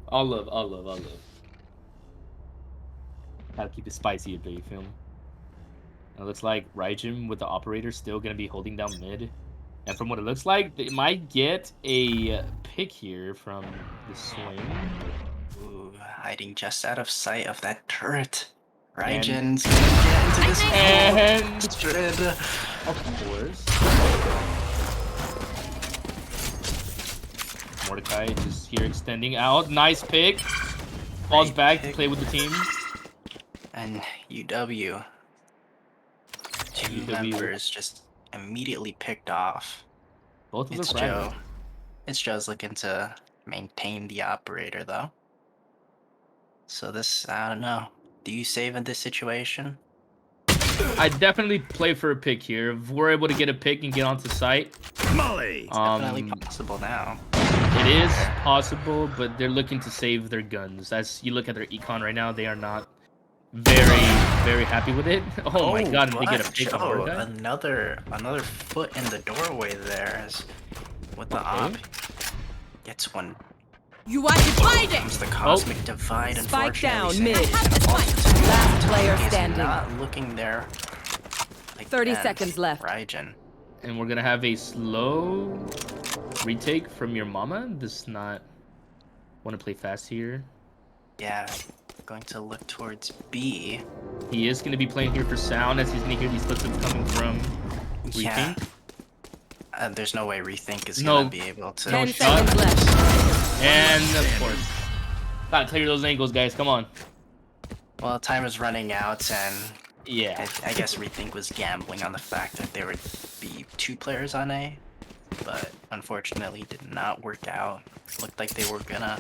All love. Gotta keep it spicy a bit, you feel me? It looks like Raijin with the operator still gonna be holding down mid. And from what it looks like, they might get a pick here from the swing. Ooh, hiding just out of sight of that turret. Raijin's gonna get into this And Astrid. of course, Mordecai just here extending out. Nice pick. Falls Great back to pick. play with the team. And UW. Two UW. members just immediately picked off. Both of them It's fragile. Joe. It's Joe's looking to maintain the operator though. So this, I don't know. Do you save in this situation? I definitely play for a pick here. If we're able to get a pick and get onto site, Definitely possible now. it is possible, but they're looking to save their guns. As you look at their econ right now, they are not very happy with it. Oh my god, and they get a but pick on Joe, Mordecai. another foot in the doorway there as with the op Okay. gets one. You are divided! Comes the cosmic divide, Spike unfortunately. down, mid. Last Last player standing. Not looking there. 30 seconds left. Raijin. And we're gonna have a slow retake from your mama. Does not want to play fast here. Yeah, going to look towards B. He is gonna be playing here for sound as he's gonna hear these footsteps coming from Yeah. Rethink. There's no way Rethink is No. gonna be able to. 10 shot. seconds left. And of course, gotta clear those angles, guys. Come on. Well, time is running out, and Yeah. I guess Rethink was gambling on the fact that there would be 2 players on A, but unfortunately did not work out. Looked like they were gonna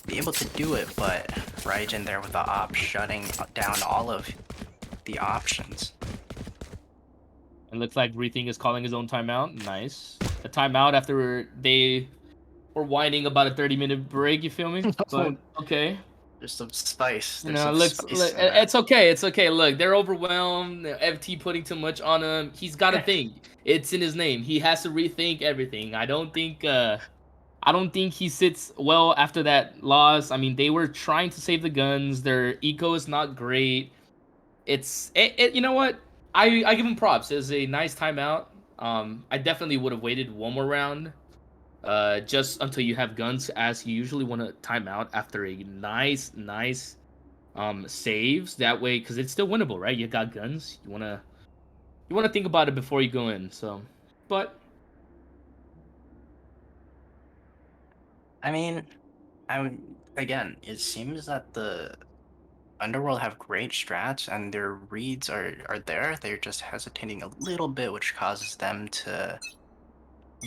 be able to do it, but Raijin there with the op shutting down all of the options. It looks like Rethink is calling his own timeout. Nice. A timeout after they were whining about a 30-minute break. You feel me? But okay. There's some spice. You There's know, some looks, spice in that. it's okay. It's okay. Look, they're overwhelmed. FT putting too much on him. He's got to think. It's in his name. He has to rethink everything. I don't think he sits well after that loss. I mean, they were trying to save the guns. Their eco is not great. You know what? I give him props. It's a nice timeout. I definitely would have waited one more round. Just until you have guns, as you usually want to time out after a nice saves. That way, because it's still winnable, right? You got guns. You wanna think about it before you go in. So, but I mean, again, it seems that the Underworld have great strats and their reads are there. They're just hesitating a little bit, which causes them to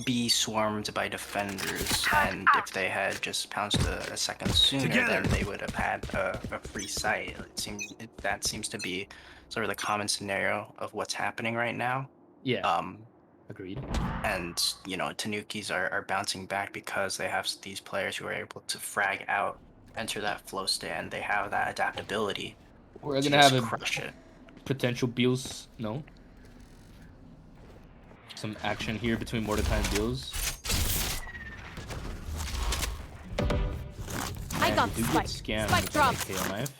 be swarmed by defenders. And if they had just pounced a second sooner, then they would have had a free sight. That seems to be sort of the common scenario of what's happening right now. yeah, agreed. And Tanukis are bouncing back because they have these players who are able to frag out, enter that flow stand. They have that adaptability. We're to gonna have just a crush it. potential Beals. No. Some action here between Mordecai and Beals. I got do spike. get scammed Spike with drop. that KO knife.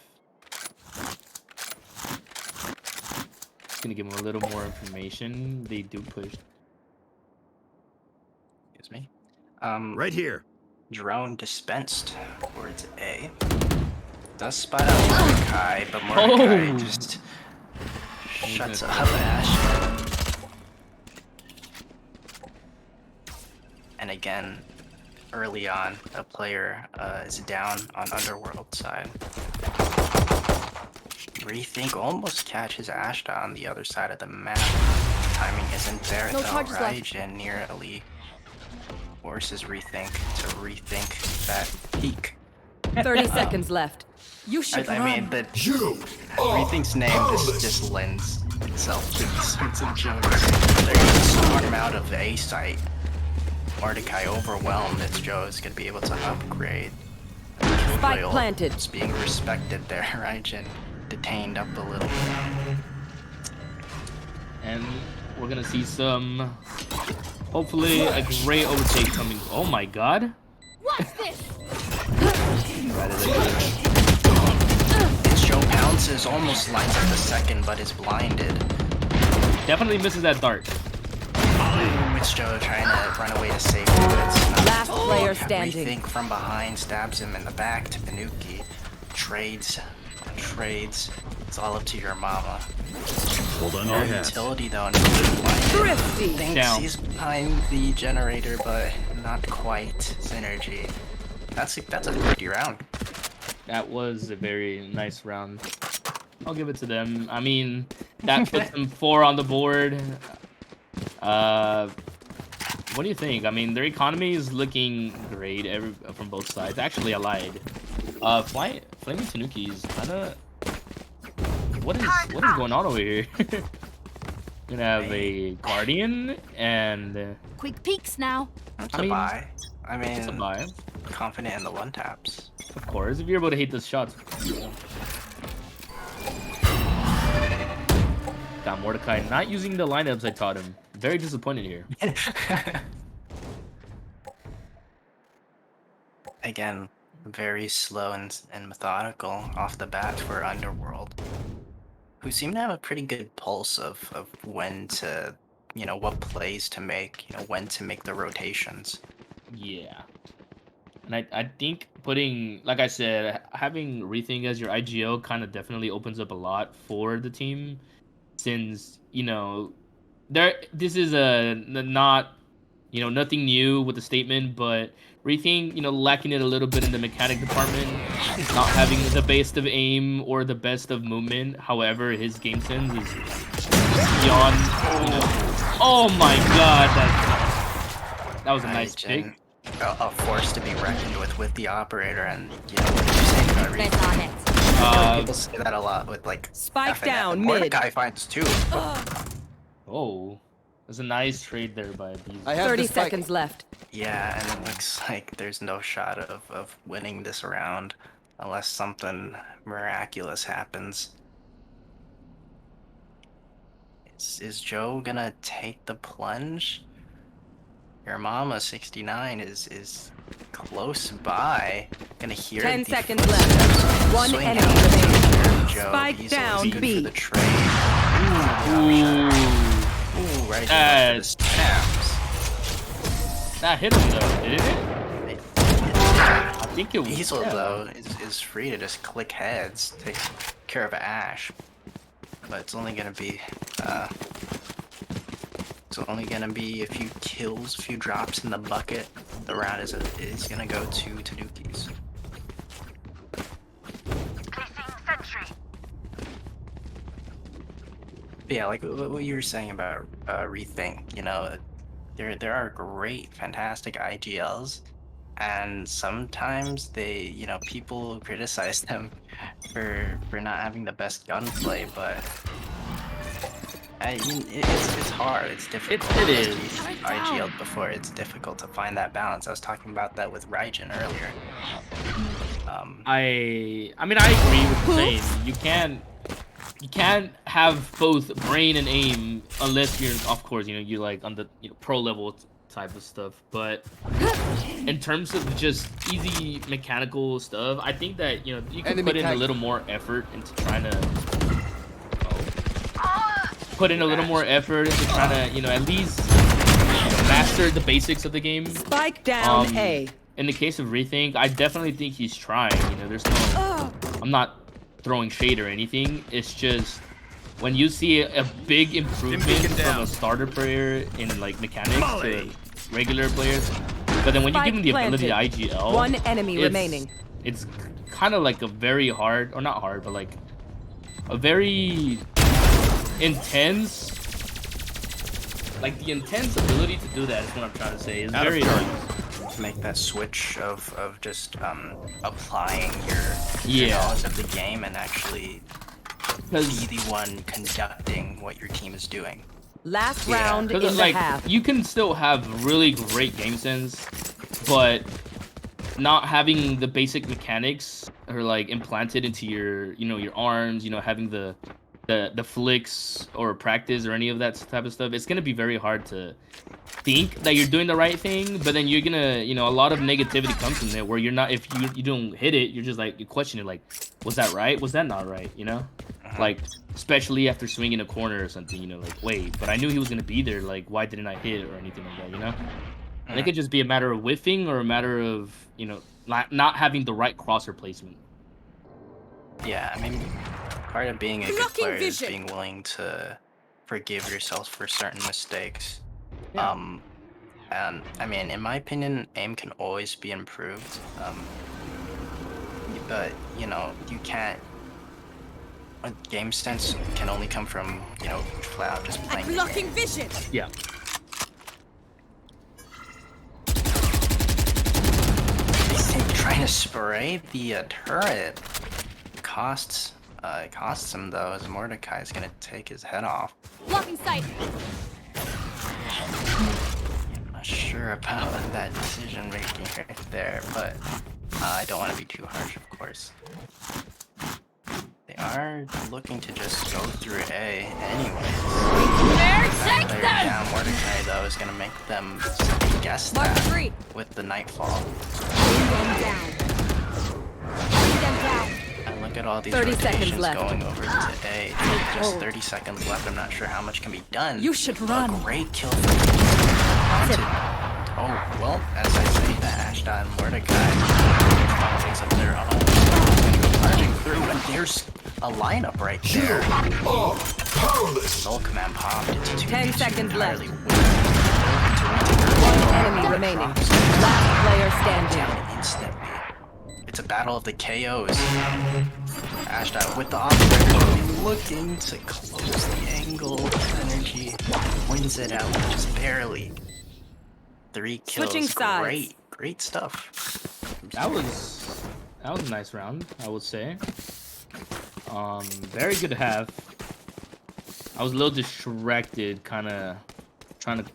Just gonna give him a little more information. They do push. Excuse me. Right here. Drone dispensed towards A. Does spot out Mordecai, but Mordecai Oh. just shuts gonna up Ash. And again, early on, a player is down on Underworld side. Rethink almost catches Ashta on the other side of the map. Timing isn't there No though. charges left. Raijin nearly forces Rethink to rethink that peak. 30 seconds left. You should I run. mean, the You Rethink's name just lends itself to these sorts of jokes. They're gonna storm out of the A site. Mordecai overwhelmed. It's Joe's gonna be able to upgrade. Spike Killjoy planted. is being respected there. Raijin detained up a little bit. And we're gonna see some, hopefully, a great overtake coming. Oh my god. Watch this! It's Joe pounces, almost lines up the second, but is blinded. Definitely misses that dart. It's Joe trying to run away to safety, but it's not. Last player standing. Rethink from behind, stabs him in the back to Tanuki. Trades. It's all up to your mama. hold on No your hat. utility though. Thrifty. Thinks Down. he's behind the generator, but not quite. Synergy. That's a 50 round. That was a very nice round. I'll give it to them. I mean, that puts them 4 on the board. What do you think? I mean, their economy is looking great from both sides. Actually, I lied. Flaming Tanukis kind of. What is going on over here? Gonna have a Guardian and. Quick peeks now. It's I a mean, buy. I mean, It's a buy, confident in the one taps. of course. If you're able to hit those shots. Got Mordecai not using the lineups I taught him. Very disappointed here. Again, very slow and methodical off the bat for Underworld, who seem to have a pretty good pulse of when to, what plays to make, when to make the rotations. Yeah. And I think putting, like I said, having Rethink as your IGL kind of definitely opens up a lot for the team, since this is not nothing new with the statement, but Rethink lacking it a little bit in the mechanic department, not having the best of aim or the best of movement. However, his game sense is beyond. Oh my god, that was a nice pick. A force to be reckoned with the operator, and what you're saying about Rethink. People say that a lot with like Spike FNF, down and mid. Mordecai finds too. Oh, that's a nice trade there by these. 30 seconds left. Yeah, and it looks like there's no shot of winning this round unless something miraculous happens. Is Joe gonna take the plunge? Your mama 69 is close by. Gonna hear 10 the seconds left. One swing enemy out. remaining. Joe Spike Diesel is down good B. for the trade. Ooh, right in the stabs. That hit him though, didn't it? I think it was. Diesel though is free to just click heads, take care of Ash, but it's only gonna be a few kills, a few drops in the bucket. The round is gonna go to Tanukis. Yeah, like what you were saying about Rethink, there are great, fantastic IGLs, and sometimes they, people criticize them for not having the best gunplay, but it's hard, it's difficult. It is. IGL before, it's difficult to find that balance. I was talking about that with Raijin earlier. I mean, I agree with the saying. You can't have both brain and aim unless you're, of course, you like on the pro level type of stuff. But in terms of just easy mechanical stuff, I think that you can put in a little more effort into trying to at least master the basics of the game. Spike down A. In the case of Rethink, I definitely think he's trying. There's no, I'm not throwing shade or anything. It's just when you see a big improvement from a starter player in like mechanics to regular players, but then when you give him the ability to IGL, one enemy remaining. It's kind of like a very hard, or not hard, but like a very intense, like the intense ability to do that is what I'm trying to say. Is very to make that switch of just applying your knowledge of the game and actually be the one conducting what your team is doing. Last round in the half. You can still have really great game sense, but not having the basic mechanics or like implanted into your your arms, having the flicks or practice or any of that type of stuff, it's gonna be very hard to think that you're doing the right thing, but then you're gonna a lot of negativity comes from there where you're not, if you don't hit it, you're just like, you question it, like, was that right, was that not right, like especially after swinging a corner or something, like, wait, but I knew he was gonna be there, like, why didn't I hit it or anything like that, and it could just be a matter of whiffing or a matter of not having the right crosser placement. Yeah, I mean, part of being a good player is being willing to forgive yourself for certain mistakes. Yeah. And I mean, in my opinion, aim can always be improved. But you can't. Game sense can only come from flat out just playing. Blocking vision. Yeah. spray the turret. Costs him though, as Mordecai is gonna take his head off. Blocking sight. I'm not sure about that decision making right there, but I don't want to be too harsh, of course. They are looking to just go through A anyway. Take Player them! down Mordecai though is gonna make them guess Mark that 3. with the nightfall. Bring them down. Bring them down. And look at all these 30 seconds rotations left. going over to A. Just 30 seconds left. I'm not sure how much can be done. You should A run. great kill for Oh, well, as I say, the Ashdod and Mordecai takes up their own. Charging through, and there's a lineup right there. Soul Command popped. It's 10 seconds left. entirely One enemy remaining. Last player standing. down instantly. It's a battle of the KOs. Ashdod with the operator looking to close the angle. Energy wins it out just barely. 3 kills. Switching sides. Great stuff. That was a nice round, I would say. Very good half. I was a little distracted, kind of trying to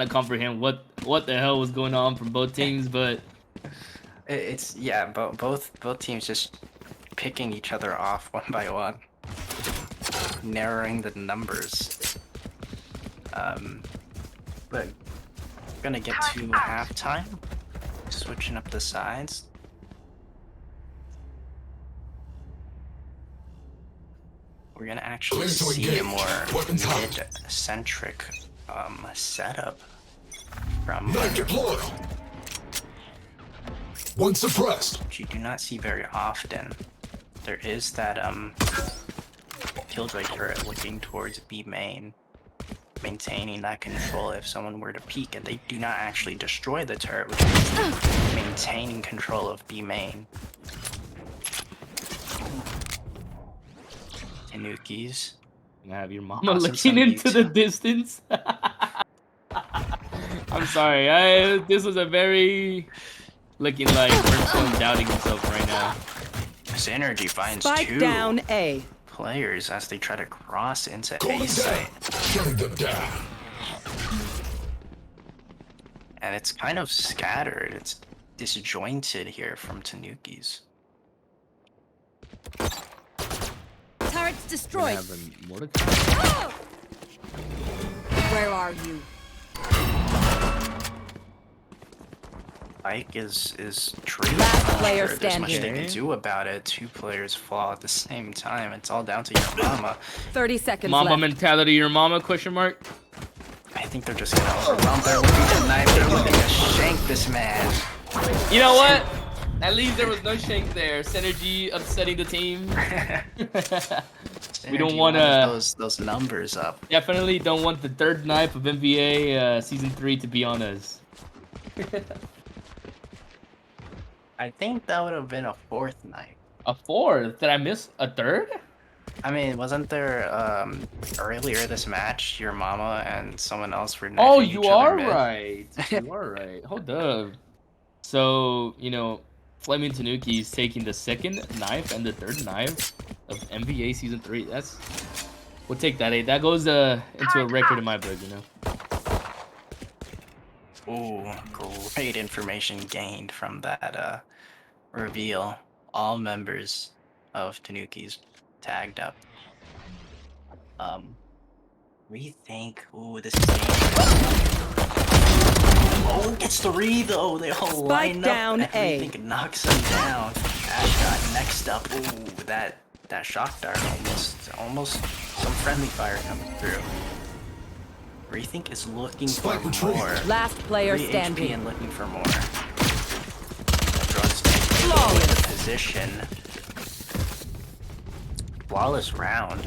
comprehend what the hell was going on from both teams, but It's yeah, both teams just picking each other off one by one, narrowing the numbers. But gonna get to halftime, switching up the sides. We're gonna actually see a more mid-centric setup from Underworld, One suppressed. which you do not see very often. There is that Killjoy turret looking towards B main, maintaining that control if someone were to peek, and they do not actually destroy the turret, which means maintaining control of B main. Tanukis. you have your mama Awesome, looking some into the Utah. distance. I'm sorry. This was a very looking like Brimstone doubting himself right now. Synergy finds Spike 2 down A. players as they try to cross into Calling A them site. down. Shutting them down. And it's kind of scattered. It's disjointed here from Tanukis. Turrets Gonna destroyed. have a Mordecai. Oh! Where are you? Ike is true. Last I'm not player sure there's much they standing. can do about it. 2 players fall at the same time. It's all down to your mama. 30 seconds Mama left. mentality, your mama? Question mark. I think they're just gonna overwhelm. They're looking to knife. They're looking to shank this man. You know what? At least there was no shank there. Synergy upsetting the team. We don't Synergy want wanted to. those numbers up. Definitely don't want the third knife of MVA season 3 to be on us. I think that would have been a 4th knife. A 4th? Did I miss a 3rd? I mean, wasn't there earlier this match your mama and someone else were knifing Oh, each you other are mid? right. You are right. Hold up. So, Flaming Tanuki's taking the 2nd knife and the 3rd knife of MVA season 3. We'll take that. That goes into a record in my book, Ooh, great information gained from that reveal. All members of Tanukis tagged up. Rethink. Ooh, this is dangerous. Oh, gets the re though. They all Spike line down up. And A. Rethink knocks him down. Ashdod next up. Ooh, that shock dart almost some friendly fire coming through. Rethink is looking for Spike retreat. more. Last player 3 HP standing. and looking for more. Drugs taking the position. Flawless round.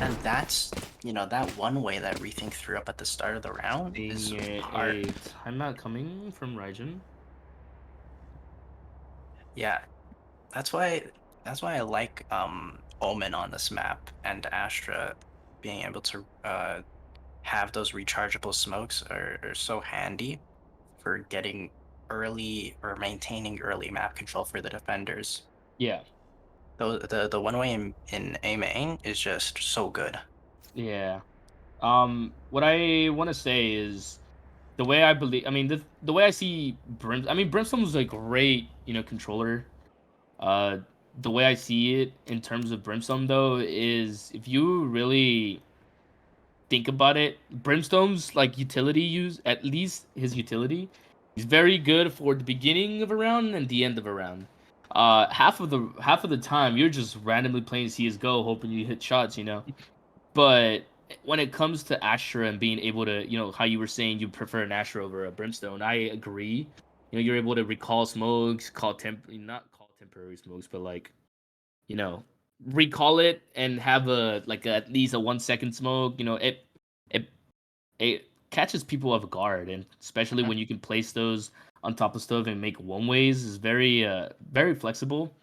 And that's, that one way that Rethink threw up at the start of the round is hard. I'm not coming from Raijin. Yeah, that's why I like Omen on this map and Astra being able to have those rechargeable smokes are so handy for getting early or maintaining early map control for the defenders. Yeah. The one way in A main is just so good. Yeah. What I want to say is the way I believe. I mean, the way I see Brimstone's a great, controller. Uh, the way I see it in terms of Brimstone though is if you really think about it, Brimstone's like utility use, at least his utility, is very good for the beginning of a round and the end of a round. Half of the time you're just randomly playing CS:GO hoping you hit shots. But when it comes to Astra and being able to, how you were saying you prefer an Astra over a Brimstone, I agree. You're able to recall smokes, not call temporary smokes, but like, you know, recall it and have at least a 1 second smoke. It it catches people off guard, and especially Mhm. when you can place those on top of stuff and make one ways is very flexible.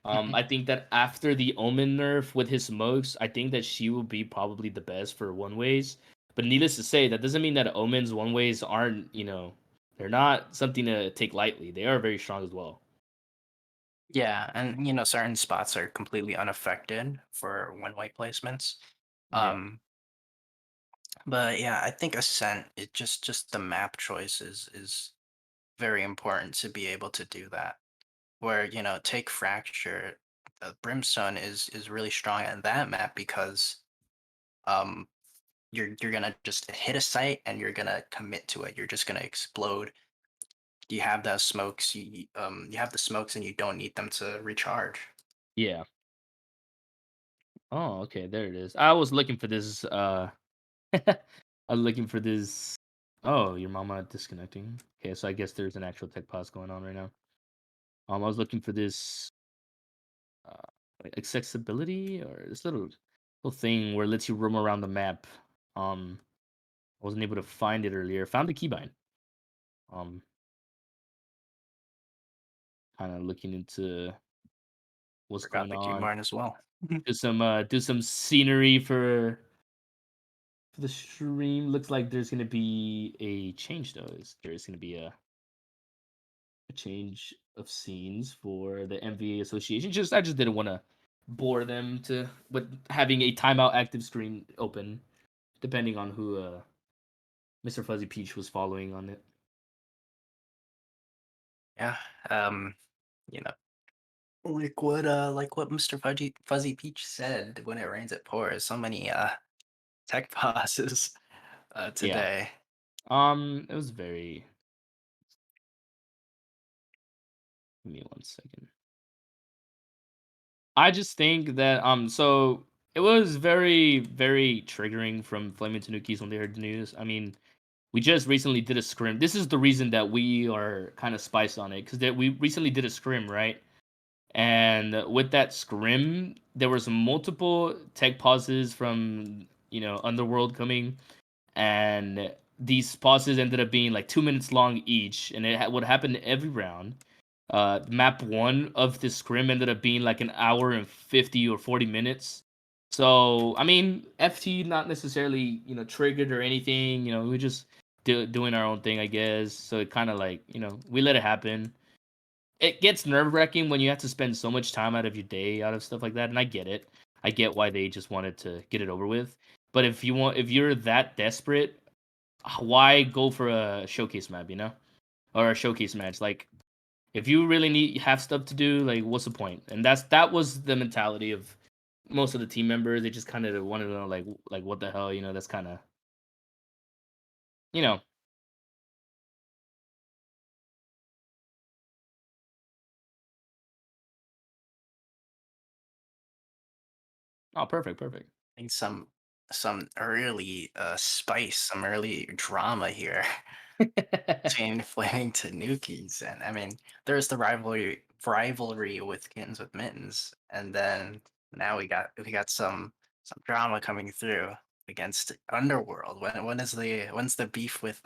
I think that after the Omen nerf with his smokes, I think that she will be probably the best for one ways. But needless to say, that doesn't mean that Omen's one ways aren't, they're not something to take lightly. They are very strong as well. Yeah, and certain spots are completely unaffected for one way placements. Yeah. But yeah, I think Ascent, it just the map choice is very important to be able to do that. Where, take Fracture, Brimstone is really strong at that map because um you're gonna just hit a site and you're gonna commit to it. You're just gonna explode. You have those smokes, you have the smokes and you don't need them to recharge. Yeah. Oh, okay, there it is. I was looking for this I was looking for this. Oh, your mama disconnecting. Okay, so I guess there's an actual tech pause going on right now. I was looking for this accessibility or this little thing where it lets you roam around the map. Um, I wasn't able to find it earlier. Found the keybind. Um, kind of looking into what's Forgot going the on. keyboard as well. Do some scenery for the stream. Looks like there's gonna be a change though. There's gonna be a change of scenes for the MVA Association. I just didn't want to bore them with having a timeout active screen open, depending on who Mr. Fuzzy Peach was following on it. Yeah. Um, you know, like what Mr. Fuzzy Peach said, when it rains it pours. So many tech pauses Yeah. today. It was very. Give me 1 second. I just think that so it was very very triggering from Flaming Tanukis when they heard the news. I mean, we just recently did a scrim. This is the reason that we are kind of spiced on it because we recently did a scrim, right? And with that scrim, there was multiple tech pauses from Underworld coming, and these pauses ended up being like 2 minutes long each, and it would happen every round. Map one of the scrim ended up being like an hour and 50 or 40 minutes. So I mean, FT not necessarily triggered or anything. We were just doing our own thing, I guess. So it kind of like we let it happen. It gets nerve wracking when you have to spend so much time out of your day out of stuff like that, and I get it. I get why they just wanted to get it over with. But if you're that desperate, why go for a showcase map, or a showcase match? Like, if you really have stuff to do, like, what's the point? And that was the mentality of most of the team members. They just kind of wanted to know, like what the hell, That's kind of, you know. Oh, perfect, perfect. I think some early spice, some early drama here between Flaming Tanukis, and I mean, there's the rivalry with Kittens with Mittens, and then now we got some drama coming through against Underworld. When's the beef with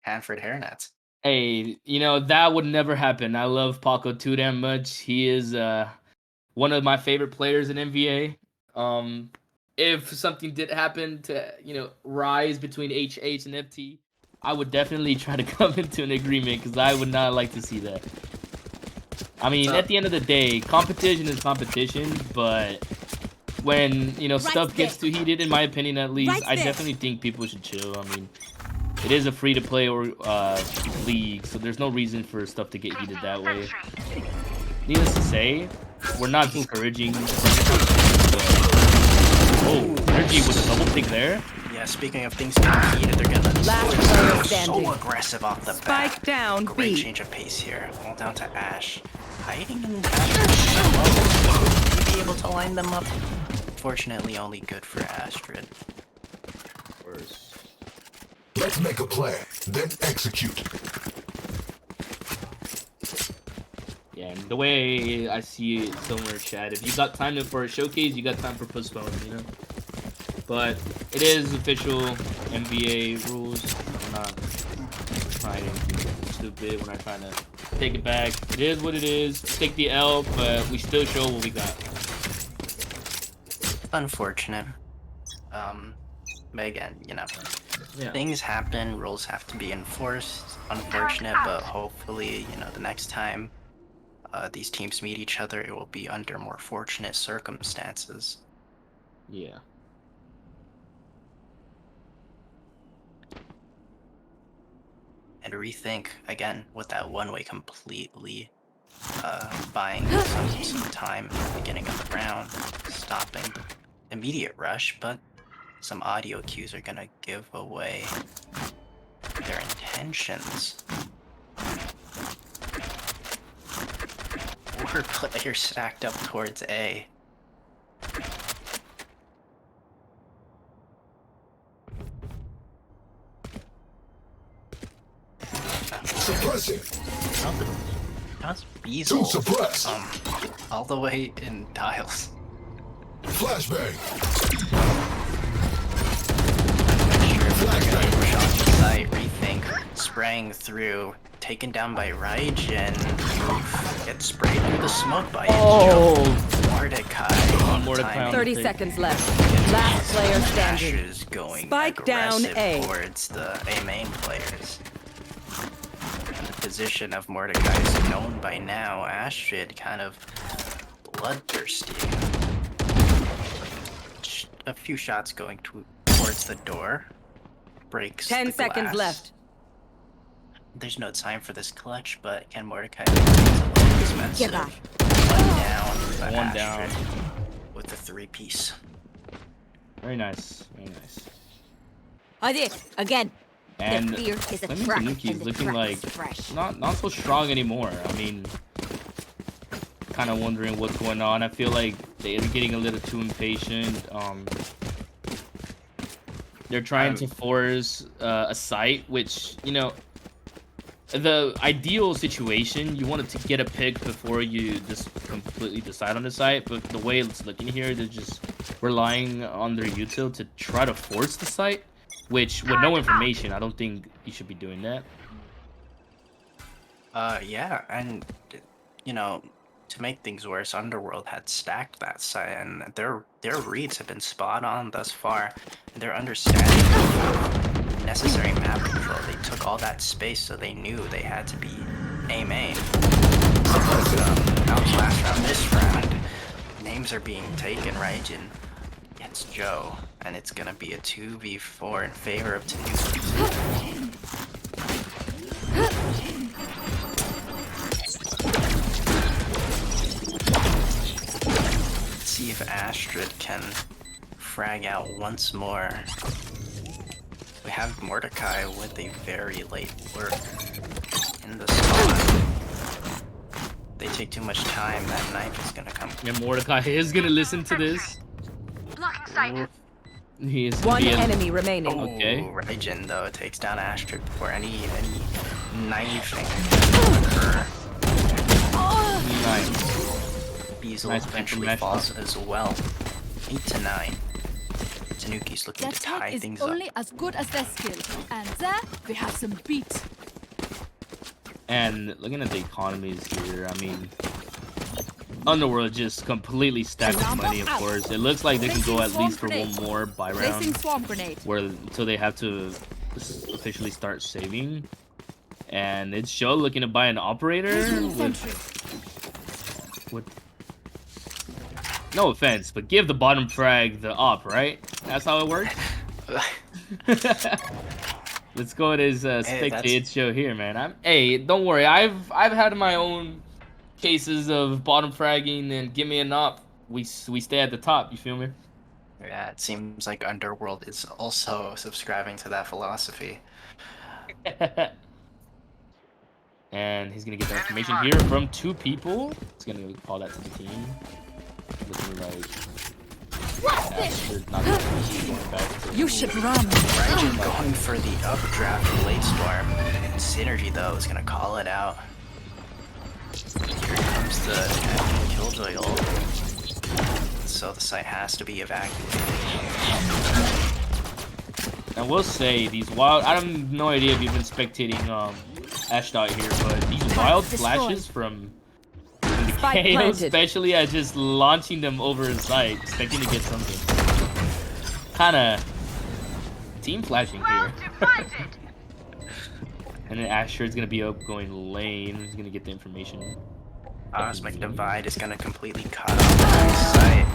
Hanford Hairnets? Hey, that would never happen. I love Paco too damn much. He is one of my favorite players in MVA. if something did happen to, rise between HH and FT, I would definitely try to come into an agreement because I would not like to see that. I mean, at the end of the day, competition is competition, but when, stuff gets too heated, in my opinion at least, I definitely think people should chill. I mean, it is a free-to-play or league, so there's no reason for stuff to get heated that way. Needless to say, we're not discouraging. Oh, Energy with a double pick there. Yeah, speaking of things getting heated, they're gonna Last player so standing. aggressive off the Spike bat. down Great B. change of pace here. All down to Ash. Hiding in Astrid. Maybe able to line them up. Fortunately, only good for Astrid. Let's make a plan, then execute. Yeah, and the way I see it somewhere, Chad, if you got time for a showcase, you got time for postpone, But it is official MVA rules. I'm not trying anything stupid. We're not trying to take it back. It is what it is. Take the L, but we still show what we got. Unfortunate. But again, things happen, rules have to be enforced. Unfortunate, but hopefully, the next time these teams meet each other, it will be under more fortunate circumstances. Yeah. And rethink, again, with that one-way completely buying some time at the beginning of the round, stopping the immediate rush, but some audio cues are gonna give away their intentions. Or players stacked up towards A. Suppressing. How's Two Beazle suppressed. all the way in dials? Flashbang. Site, rethink, spraying through, taken down by Raijin, gets sprayed through the smoke by Mordecai. Mordecai. 30 seconds left. Last player standing. Ash is going Spike down aggressive A. towards the A main players. And the position of Mordecai is known by now. Astrid kind of bloodthirsty. A few shots going towards the door. Breaks 10 the seconds glass. left. There's no time for this clutch, but can Mordecai make things a little expensive? One down. But One Astrid down. with the 3-piece. Very nice. Very nice. Idea again. And The fear is a Flaming trap, Tanukis and the looking trap like is fresh. not so strong anymore. I mean, kind of wondering what's going on. I feel like they're getting a little too impatient. They're trying to force a site, which, the ideal situation, you wanted to get a pick before you just completely decide on the site, but the way it's looking here, they're just relying on their util to try to force the site, which, with no information, I don't think you should be doing that. Yeah, and to make things worse, Underworld had stacked that site, and their reads have been spot on thus far. Their understanding of necessary map control, they took all that space, so they knew they had to be A main. That was last round. This round, names are being taken. Raijin gets Joe, and it's gonna be a 2v4 in favor of Tanukis. See if Astrid can frag out once more. We have Mordecai with a very late lurk in the spot. They take too much time, that knife is gonna come. And Mordecai is gonna listen to this. He is One being... enemy remaining. Oh, Okay. Raijin though takes down Astrid before any knifing can occur. Nice. Beazle Nice eventually match falls as well. 8 to 9. Tanukis looking Their to tie tech is things up. only as good as their skill, and there we have some beat. And looking at the economies here, I mean, Underworld just completely stacked the money, of course. It looks like they can go at least for one more buy Placing round, swarm grenade. where until they have to officially start saving. And it's Joe looking to buy an operator with no offense, but give the bottom frag the op, right? That's how it works. Let's go with his spectate show here, man. Hey, don't worry. I've had my own cases of bottom fragging and give me an op. We stay at the top. You feel me? Yeah, it seems like Underworld is also subscribing to that philosophy. And he's gonna get the information here from 2 people. He's gonna call that to the team. Looking like not going back to You should run. Raijin going for the updraft Blade Storm. Synergy though is gonna call it out. Here comes the Killjoy ult. So the site has to be evacuated. I will say these wild. I have no idea if you've been spectating Ashdot here, but these wild flashes from the KO, especially at just launching them over his side, expecting to get something. Kinda team flashing here. And then Asher's gonna be up going lane. He's gonna get the information. Cosmic Divide is gonna completely cut off the site.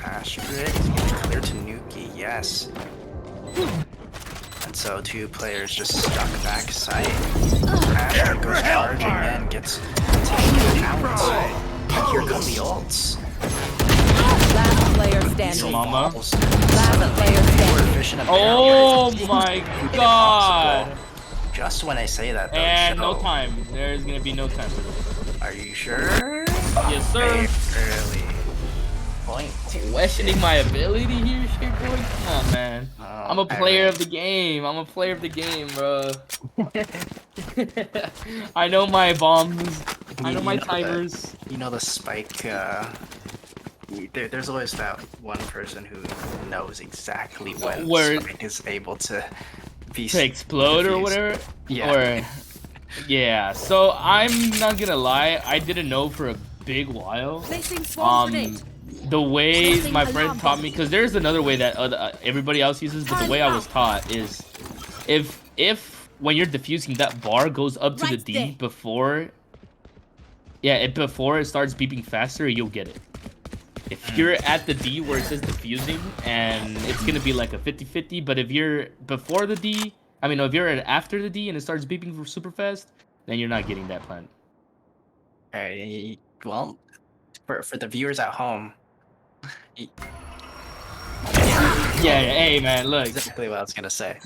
Astrid is gonna clear Tanuki, yes. And so 2 players just stuck back site. Astrid goes charging and gets taken out. And here come the ults. Last player standing. Mama. Last player standing. Oh my god! Just when I say that, though, And no time. There's gonna be no time for this. Are you sure? Yes, sir. Early. Point 2. Questioning my ability here, shit boy? Come on, man. I'm a player of the game. I'm a player of the game, bro. I know my bombs. I know my timers. You know the spike, there's always that one person who knows exactly when spike is able to be to explode or whatever. Yeah. Or yeah. So I'm not gonna lie. I didn't know for a big while. The way my friend taught me, because there's another way that everybody else uses, but the way I was taught is if when you're diffusing, that bar goes up to the D before before it starts beeping faster, you'll get it. If you're at the D where it says diffusing, and it's gonna be like a 50-50, but if you're before the D, if you're after the D and it starts beeping for super fast, then you're not getting that plant. Well, for the viewers at home. Yeah, hey man, look. Exactly what I was gonna say.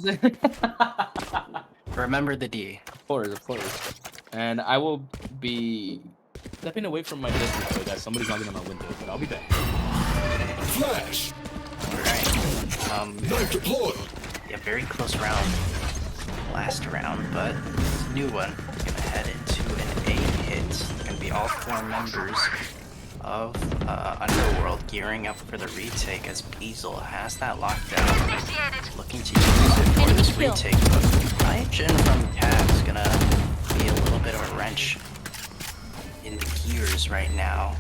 Remember the D. Of course. And I will be stepping away from my desk so that somebody's knocking on my window, but I'll be back. Flash. Alright. Knife deployed. Yeah, very close round. Last round, but this new one is gonna head into an 8 hit. It's gonna be all 4 members of Underworld gearing up for the retake as Beazle has that lockdown. Looking to use it for this retake, but Raijin from Cat is gonna be a little bit of a wrench in the gears right now.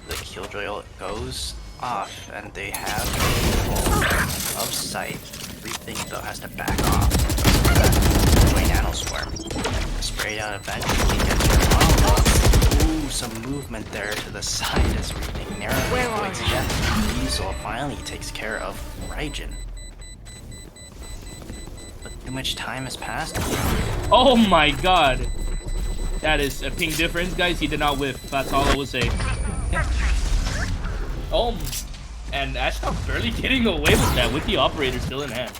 The Killjoy ult goes off and they have of sight. Everything though has to back off. Joy Nano Swarm. Spray down eventually gets her combo. Ooh, some movement there to the side as everything narrowly avoids death. Beazle finally takes care of Raijin. But too much time has passed. Oh my god! That is a ping difference, guys. He did not whiff. That's all I will say. Oh, and Ashdot barely getting away with that with the operator still in hand.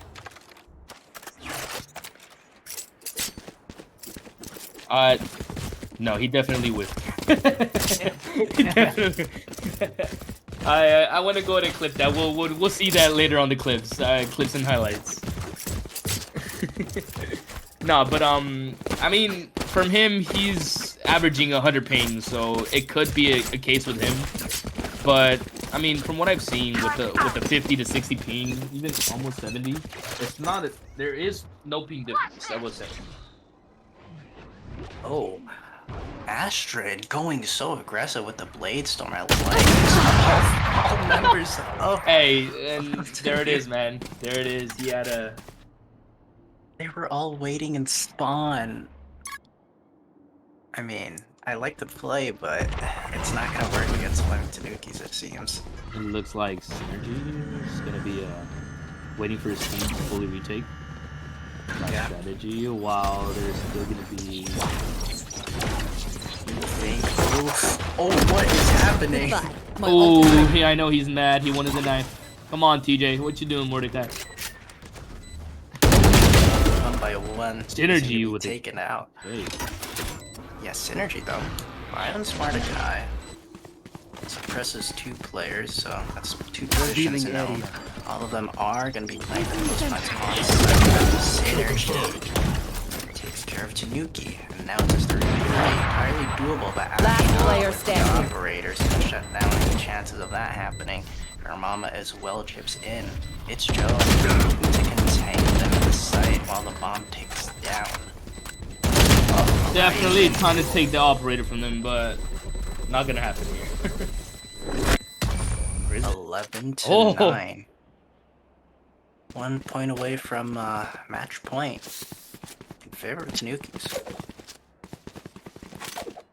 No, he definitely whiffed. He definitely. I want to go ahead and clip that. We'll see that later on the clips, clips and highlights. No, but from him, he's averaging 100 ping, so it could be a case with him. But from what I've seen with the 50 to 60 ping, even almost 70, there is no ping difference, I would say. Oh, Astrid going so aggressive with the Blade Storm. I like all members of. Hey, and there it is, man. There it is. He had a. They were all waiting in spawn. I mean, I like the play, but it's not gonna work against Flaming Tanukis, it seems. It looks like Synergy is gonna be waiting for his team to fully retake that Yeah. strategy, while there's still gonna be. Oh, what is happening? Goodbye. My Oh, ultimate. yeah, I know he's mad. He wanted the knife. Come on, TJ. What you doing, Mordecai? 1 by 1. Synergy with it. taken out. Hey. Yeah, Synergy though. Violence Mordecai suppresses 2 players, so that's 2 positions in all. All of them are going to be playing the most points on site. Synergy takes care of Tanuki, and now it's just entirely doable, but Last player the standing. operators can shut down any chances of that happening. Her mama as well chips in. It's Joe to contain them at the site while the bomb takes down. Definitely trying to take the operator from them, but not gonna happen here. Where is it? 11 to Oh. 9. 1 point away from match point in favor of Tanukis.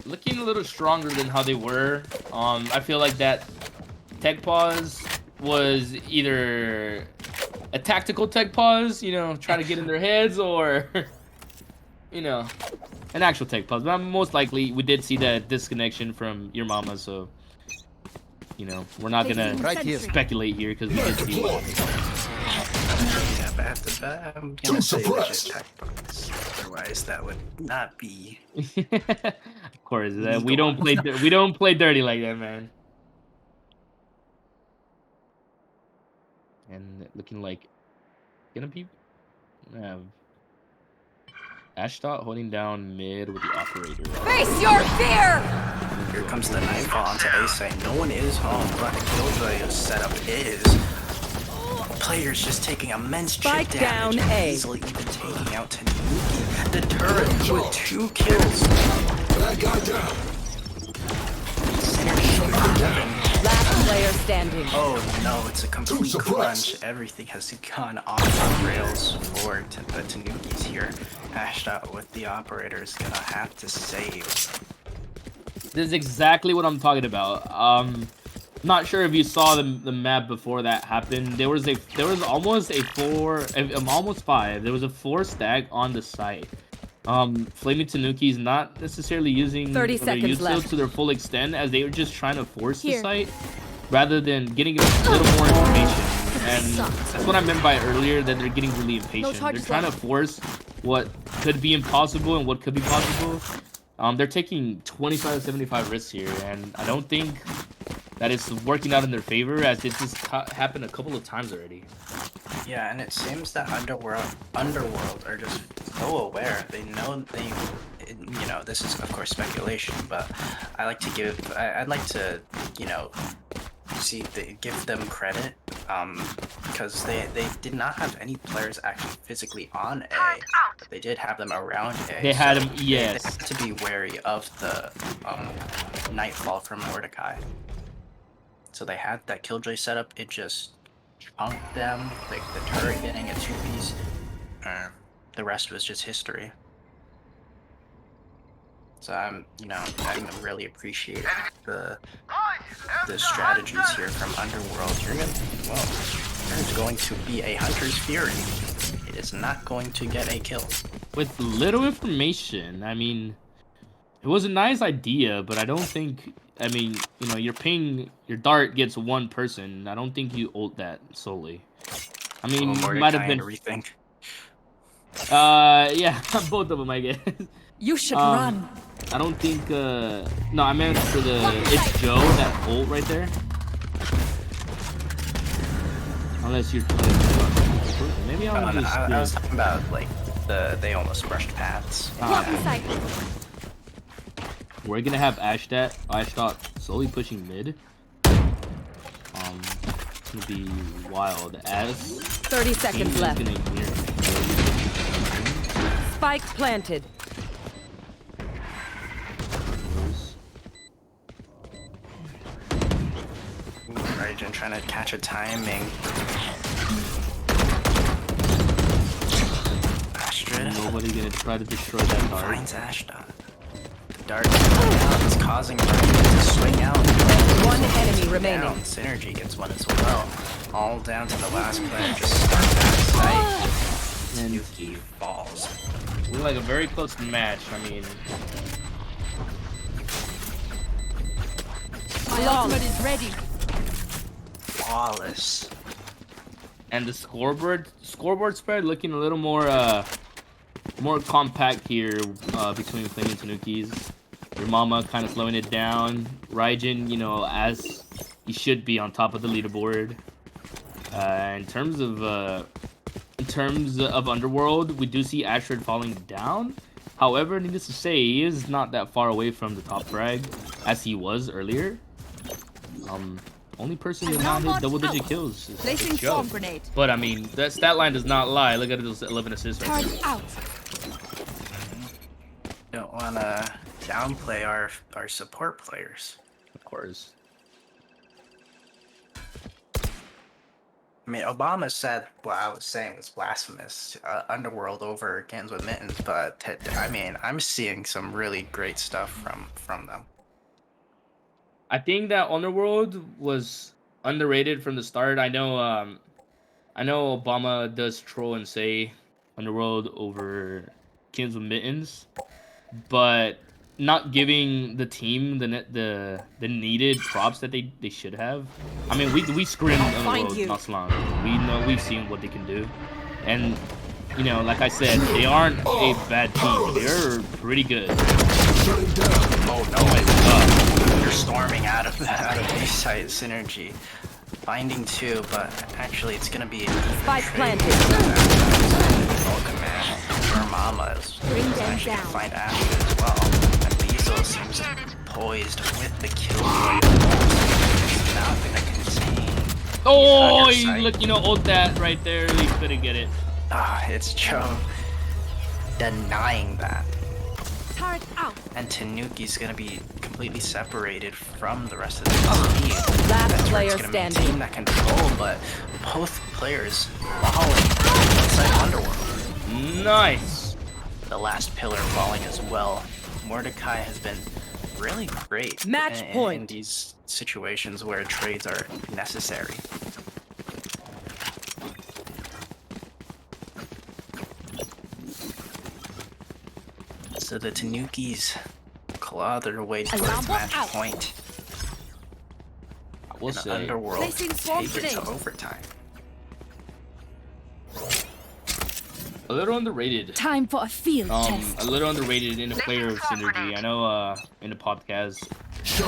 Looking a little stronger than how they were. I feel like that tech pause was either a tactical tech pause, you know, trying to get in their heads, or you know, an actual tech pause. But most likely, we did see that disconnection from your mama, so you know, we're not gonna speculate here because we did see it. Yeah, but I'm gonna say it was just tech bugs. Otherwise, that would not be. Of course, we don't play dirty like that, man. And looking like gonna be Ashdot holding down mid with the operator. Face your fear! Here comes the nightfall onto A site. No one is home, but the Killjoy setup is. Players just taking immense chip Spike damage, down A. easily even taking out Tanuki. The turret with 2 kills. That guy down. Synergy. Last player standing. Oh no, it's a complete suppressed. crunch. Everything has gone off the rails for the Tanukis here. Ashdot with the operators gonna have to save. This is exactly what I'm talking about. Not sure if you saw the map before that happened. There was almost a 4, almost 5. There was a 4 stack on the site. Flaming Tanuki's not necessarily using 30 their seconds jutsu left. to their full extent, as they were just trying to force the Here. site rather than getting a little more information. And that's what I meant by earlier, that they're getting really impatient. They're charges trying to left. force what could be impossible and what could be possible. They're taking 25 to 75 risks here, and I don't think that it's working out in their favor, as it just happened a couple of times already. Yeah, and it seems that Underworld are just so aware. They know you know, this is of course speculation, but I like to give, I'd like to, you know, give them credit, because they did not have any players actually physically on A. They did have them around A. They had so them, yes. They had to be wary of the nightfall from Mordecai. So they had that Killjoy setup. It just chunked them, like the turret getting a 2-piece. The rest was just history. So I'm really appreciating the strategies here from Underworld. There's going to be a Hunter's Fury. It is not going to get a kill. With little information, I mean, it was a nice idea, but I don't think, I mean, you know, your dart gets 1 person. I don't think you ult that solely. I mean, you might have been. Rethink. Yeah, both of them, I guess. You should run. I don't think, no, I meant for it's Joe, that ult right there. Unless you're maybe I'll just. I was talking about like they almost brushed paths. We're gonna have Ashdot slowly pushing mid. It's gonna be wild as 30 seconds Team is left. gonna hear. Spike planted. Raijin trying to catch a timing. Astrid Nobody gonna try to destroy that dart. finds Ashta. The dart coming out is causing Raijin to swing out. One enemy remaining. Down. Synergy gets one as well. All down to the last player, just stuck that sight. And Tanuki falls. looked like a very close match. I mean, My ultimate is ready. Flawless. and the scoreboard spread looking a little more compact here between Flaming Tanukis. Your mama kind of slowing it down. Raijin, you know, as he should be on top of the leaderboard. In terms of Underworld, we do see Astrid falling down. However, needless to say, he is not that far away from the top frag as he was earlier. Only person that not hit double-digit kills is Placing Joe. swarm grenade. But I mean, that stat line does not lie. Look at those 11 assists right Turret there. out. Don't want to downplay our support players. Of course. I mean, Obama said what I was saying was blasphemous. Underworld over Games with Mittens, but I mean, I'm seeing some really great stuff from them. I think that Underworld was underrated from the start. I know Obama does troll and say Underworld over Kings with Mittens, but not giving the team the needed props that they should have. I mean, we screamed Underworld not so long ago. We know we've seen what they can do, and you know, like I said, they aren't a bad team. They're pretty good. Oh no! You're storming out of base site synergy, finding two, but actually it's gonna be Spike planted. Welcome, man. Her mama is Bring them actually gonna down. find Ashley as well. And Beazle seems poised with the kill. He's now gonna contain. Oh, Under he sight. look, you know, ult that right there. He couldn't get it. Ah, it's Joe denying that. Turret out. And Tanuki's gonna be completely separated from the rest of the team. Last That's where player it's gonna standing. maintain that control, but both players falling inside Underworld. Nice. The last pillar falling as well. Mordecai has been really great Match in point. these situations where trades are necessary. So the Tanukis claw their way towards Alarm bot match out. point. We'll And say. Underworld Placing swarm take it to grenade. overtime. A little underrated. Time for a field test. A little underrated in the player of Synergy. I know in the podcast,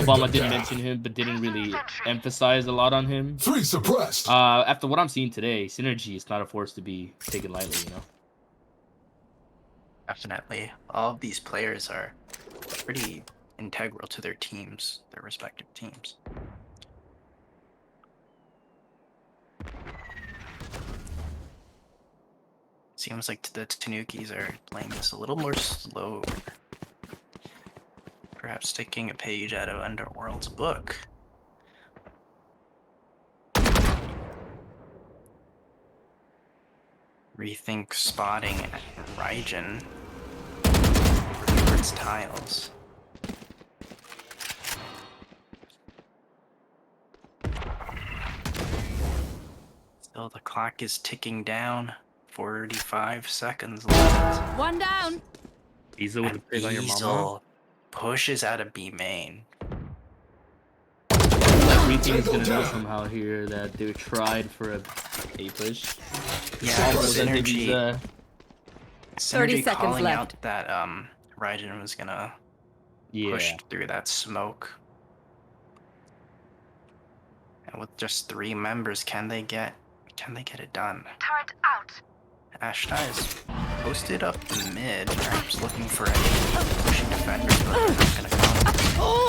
Obama did mention him, but didn't really emphasize a lot on him. 3 suppressed. After what I'm seeing today, Synergy is not a force to be taken lightly, you know? Definitely. All of these players are pretty integral to their teams, their respective teams. Seems like the Tanukis are playing this a little more slow. Perhaps taking a page out of Underworld's book. Rethink spotting Raijin towards tiles. Still, the clock is ticking down. 45 seconds left. One down. Beazle with a And pig on your mama. Beazle pushes out of B main. Everything's gonna know somehow here that they tried for a push. Yeah, Almost ended Synergy, these, 30 Synergy seconds calling left. out that Raijin was gonna yeah. push through that smoke. And with just 3 members, can they get it done? Turret out. Ashta is posted up mid, perhaps looking for a pushing defender, but they're not gonna come.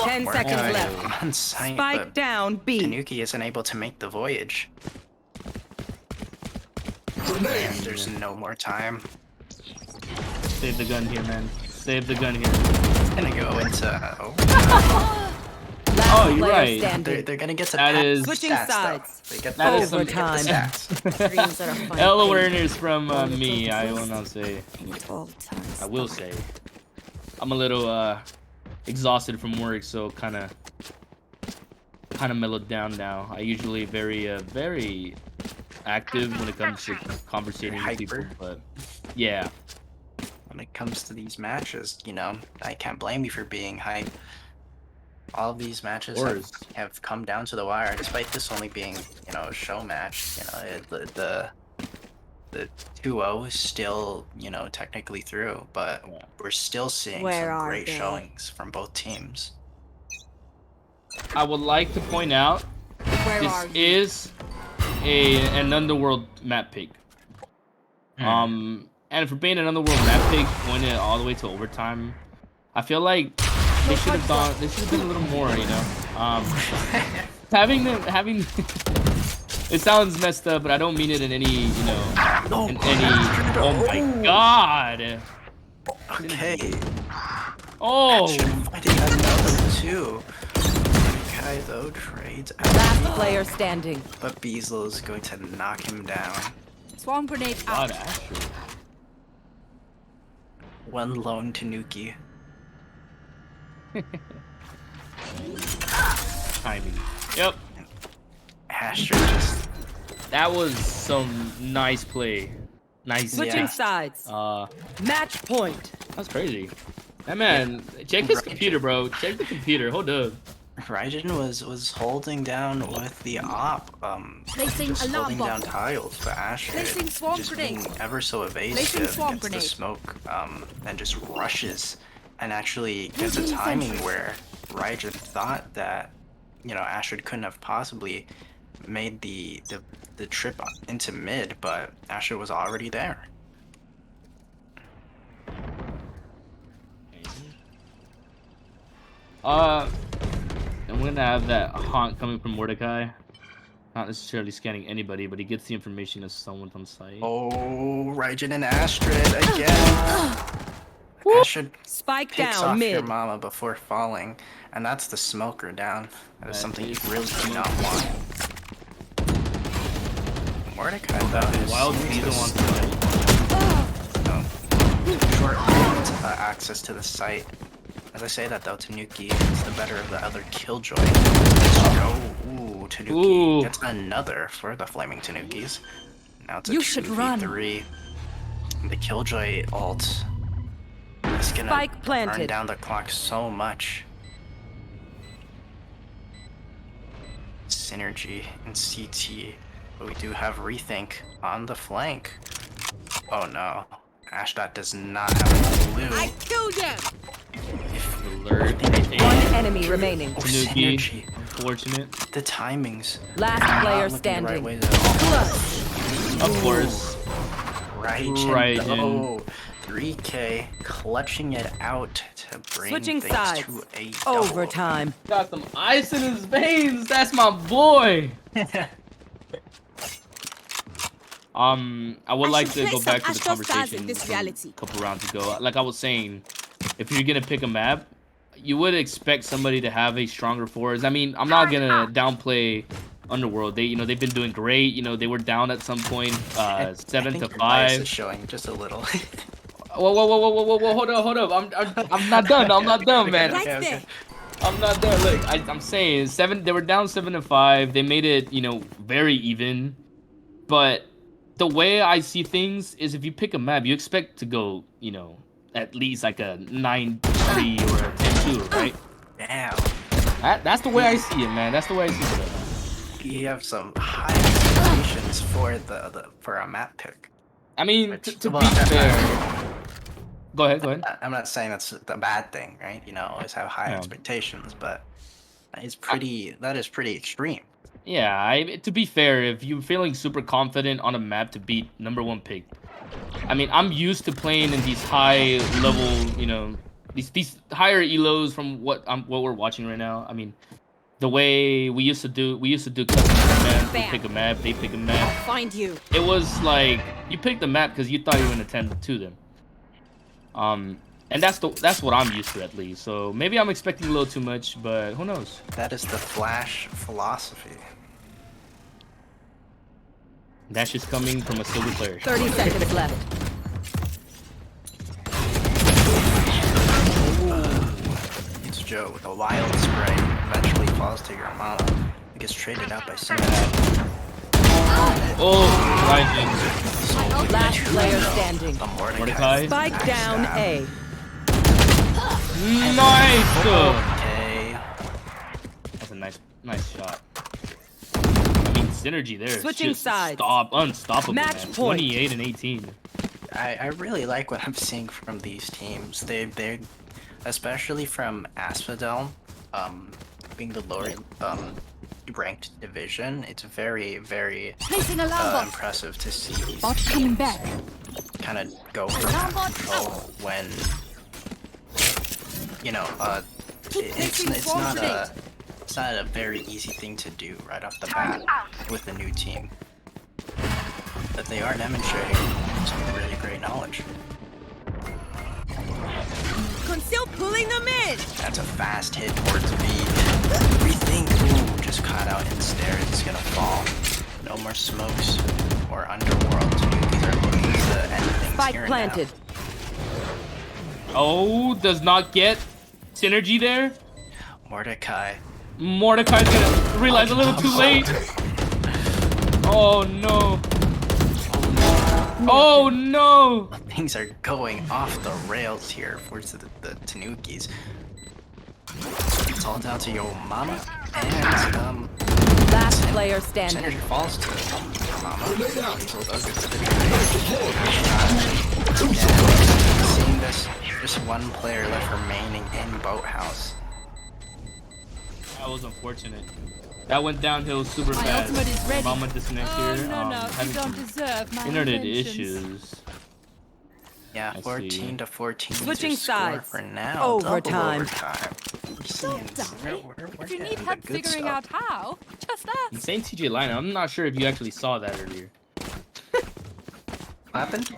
10 seconds Mordecai left. on site, Spike but down B. Tanuki isn't able to make the voyage. And Grenade. there's no more time. Save the gun here, man. Save the gun here. Gonna go into overtime. Last Oh, you're player right. standing. They're gonna get to That pad is- Switching stats, sides. though. They get That the, is some- they get the Overtime. stats. Dreams are a funny L thing. awareness from All the me, I will purposes, not say. and it all turns I will dark. say. I'm a little exhausted from work, so kind of mellowed down now. I usually very active when it comes to conversating with people, Hyper. but yeah. When it comes to these matches, you know, I can't blame you for being hype. All of these matches Course. have come down to the wire, despite this only being, you know, a show match. You know, the 2-0 is still, you know, technically through, but Yeah. we're still seeing Where some are great they? showings from both teams. I would like to point out Where this are you? is an Underworld map pick. And for being an Underworld map pick, going it all the way to overtime, I feel like they should have gone. They should have been a little more, you know. Having it sounds messed up, but I don't mean it in any, you know, in any. Oh my god. Okay. Oh. Fighting another two. Guy though trades out, Last player standing. but Beasel is going to knock him down. Swarm grenade out. God, Asher. One lone Tanuki. Timing. Yep. Asher just That was some nice play. Nice. Switching Yeah. sides. Uh, Match point. that's crazy. That man, check his Right. computer, bro. Check the computer. Hold up. Raijin was holding down with the op, Placing just alarm holding down bomb. tiles, but Asher Placing swarm just grenade. being ever so evasive, Placing swarm gets the grenade. smoke, and just rushes, and actually gets a Using timing sentry. where Raijin thought that, you know, Asher couldn't have possibly made the trip into mid, but Asher was already there. I'm gonna have that haunt coming from Mordecai. Not necessarily scanning anybody, but he gets the information as someone's on site. Oh, Raijin and Astrid again. Astrid Spike picks down off your mid. mama before falling, and that's the smoker down. That is That something you is really the do not want. Mordecai though is Wild seems Beetle to on site. short access to the site. As I say that though, Tanuki is the better of the other Killjoy. Ooh, Tanuki Ooh. gets another for the Flaming Tanukis. Now it's a You should run. 2v3. The Killjoy ult is gonna Spike burn planted. down the clock so much. Synergy in CT, but we do have Rethink on the flank. Oh no, Ashdot does not have a clue. I killed them. Alert. One enemy remaining. Oh, Tanuki. synergy. Unfortunate. The timings. Last Not player looking the right standing. ways at all. Of course. Raijin. Raijin. Oh, 3K clutching it out to bring Switching things sides. to a double. Overtime. Got some ice in his veins. That's my boy. I would I like should to go play back to some the Astro Stars conversation in this from reality. a couple rounds ago. Like I was saying, if you're gonna pick a map, you would expect somebody to have a stronger force. I mean, I'm not gonna downplay Underworld. They've been doing great. You know, they were down at some point, I 7 think to your bias 5. is showing just a little. Whoa! Hold up! I'm not done. I'm not done, man. Right okay. there. I'm not done. Look, I'm saying 7. They were down 7 to 5. They made it, very even. But the way I see things is, if you pick a map, you expect to go, at least like a 9-3 or a 10-2, right? Damn. That's the way I see it, man. That's the way I see it. You have some high expectations for a map pick. I mean, Which- to well, be I'm fair. Go ahead. I'm not saying that's the bad thing, right? Always have high No. expectations, but that is pretty extreme. Yeah, to be fair, if you're feeling super confident on a map to beat #1 pick, I mean, I'm used to playing in these high level, these higher elos from what we're watching right now. I mean, the way we used to do custom tournaments, we pick a map, they pick a map. Find you. It was like you picked the map because you thought you were gonna attend to them. And that's what I'm used to at least. So maybe I'm expecting a little too much, but who knows? That is the Flash philosophy. That's just coming from a silver player. 30 seconds left. It's Joe with a wild spray. Eventually falls to your mama. It gets traded out by Synergy. Oh, rising. Last player standing. The Mordecai. Spike down A. Nice. Okay. That's a nice shot. I mean, synergy there. Switching Just sides. Unstoppable, Match man. point. 28 and 18. I really like what I'm seeing from these teams. They especially from Asphodel, being the lower ranked division. It's very Placing alarm bot. impressive to see these Bot coming back. kind of go for Alarm that bot control out. when you know it's placing not swarm a it's not a very easy thing to do right off the bat with a new team. But they are demonstrating some really great knowledge. Conceal pulling them in. That's a fast hit towards B. Rethink. Ooh, just caught out in stairs. It's gonna fall. No more smokes or Underworld. These are looking to end things Spike here planted. Oh, does not get synergy there. now. Mordecai. Mordecai's gonna realize a little too late. Oh no. Oh no. Things are going off the rails here for the Tanukis. It's all down to your mama and Last player standing. synergy falls to your mama. Seeing this, just one player left remaining in Boathouse. That was unfortunate. That went downhill super My fast. ultimate is ready. Mama disconnect Oh, here. no, you Having don't some deserve my internet attentions. issues. Yeah, I 14 see. to 14 Switching to score sides. for now. Overtime. Overtime. We're seeing- Don't die. we're If you need getting the help good figuring stuff. out how, just ask. Insane TJ lineup. I'm not sure if you actually saw that earlier. What happened?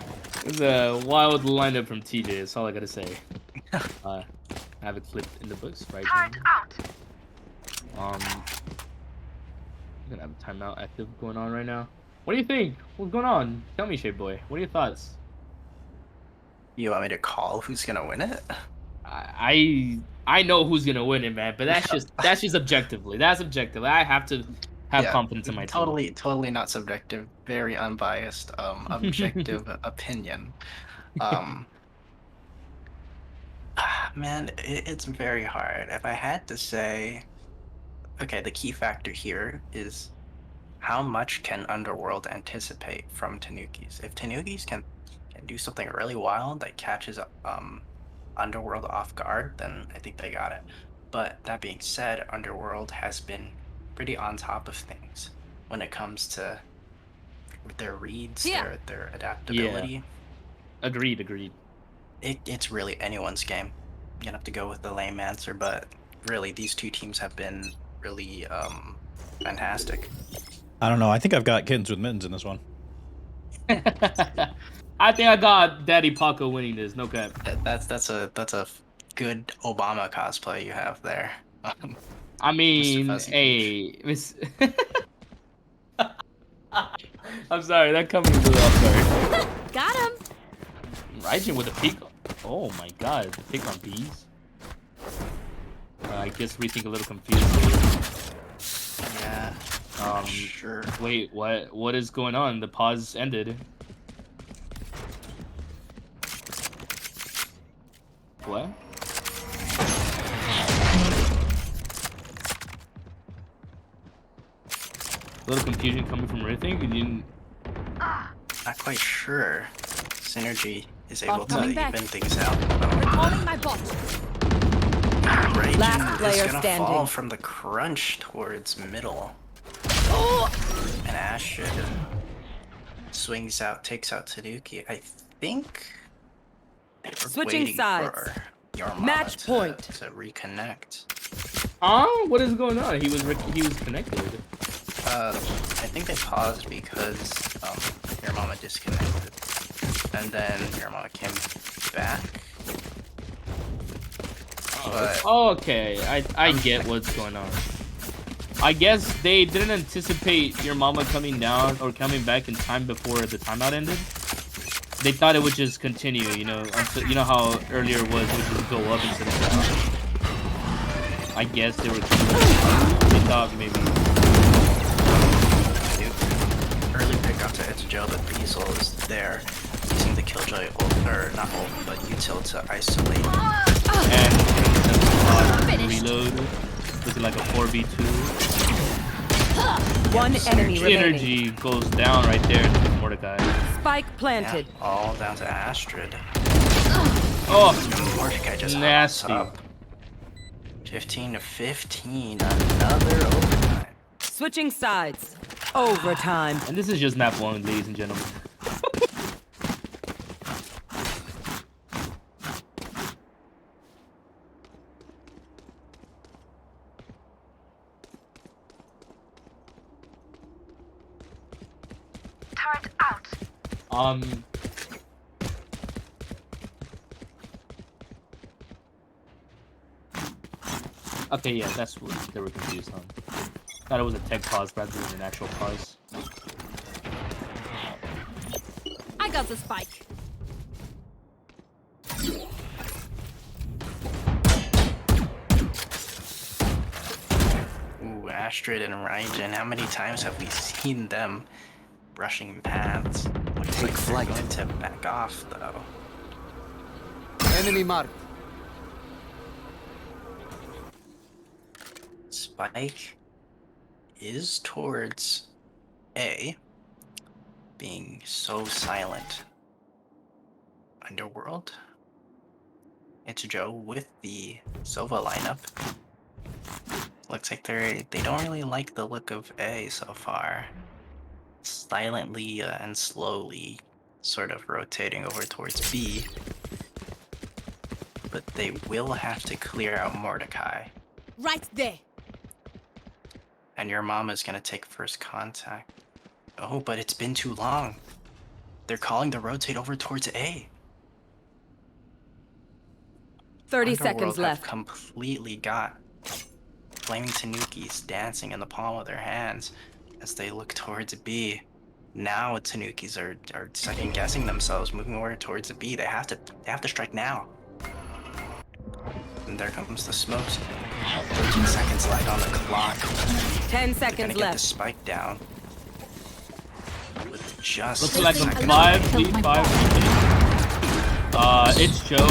It was a wild lineup from TJ. That's all I gotta say. I have it flipped in the books right now. I'm gonna have a timeout active going on right now. What do you think? What's going on? Tell me, Shape Boy. What are your thoughts? You want me to call who's gonna win it? I know who's gonna win it, man. But that's just objectively. That's objective. I have to have Yeah, confidence in my team. totally not subjective, very unbiased, objective opinion. Man, it's very hard. If I had to say, okay, the key factor here is how much can Underworld anticipate from Tanukis? If Tanukis can do something really wild that catches Underworld off guard, then I think they got it. But that being said, Underworld has been pretty on top of things when it comes to their reads, Yeah. their adaptability. Agreed. It's really anyone's game. You have to go with the lame answer, but really these two teams have been really fantastic. I don't know. I think I've got kittens with mittens in this one. I think I got Daddy Paco winning this. No cap. That's a good Obama cosplay you have there. I mean, Fuzzy hey, Miss. I'm sorry, that coming a little off guard. Got him. Raijin with a peek. Oh my god, the pick on bees. I guess we think a little confused. Yeah. Sure. Wait, what is going on? The pause ended. What? A little confusion coming from Rithink. You didn't. Not quite sure. Synergy is able to coming even back. things out. Recalling my bot. Raging Last is player gonna standing. fall from the crunch towards middle. And Ash should swings out, takes out Tanuki. I think they were Switching waiting sides. for your mama Match point. to reconnect. What is going on? He was connected. I think they paused because your mama disconnected, and then your mama came back. but Okay, I get what's going on. I guess they didn't anticipate your mama coming down or coming back in time before the timeout ended. They thought it would just continue, you know, until, you know how earlier it would just go up instead of down. I guess they thought maybe. early pickup to It's Joe, but Beazle is there using the Killjoy ult, or not ult, but util to isolate. And reload, looking like a 4v2. One enemy remaining. Energy goes down right there to Mordecai. Spike Yeah, planted. all down to Astrid. Oh, Mordecai just nasty. up. 15 to 15, another overtime. Switching sides. Overtime. And this is just map 1, ladies and gentlemen. Turret out. Okay, yeah, that's what they were confused on. Thought it was a tech pause rather than an actual pause. I got the spike. Ooh, Astrid and Raijin, how many times have we seen them brushing paths? Looks like they're going to back off, though. Enemy marked. Spike is towards A, being so silent. Underworld. It's Joe with the Sova lineup. Looks like they don't really like the look of A so far. Silently and slowly sort of rotating over towards B. But they will have to clear out Mordecai. Right there. And your mom is gonna take first contact. Oh, but it's been too long. They're calling the rotate over towards A. 30 Underworld seconds have left. completely got Flaming Tanukis dancing in the palm of their hands as they look towards B. Now Tanukis are second guessing themselves, moving over towards B. They have to strike now. And there comes the smokes. 13 seconds left on the clock. 10 They're gonna seconds get the left. spike down. With just Looks like a Listen, 5v5. It's Joe.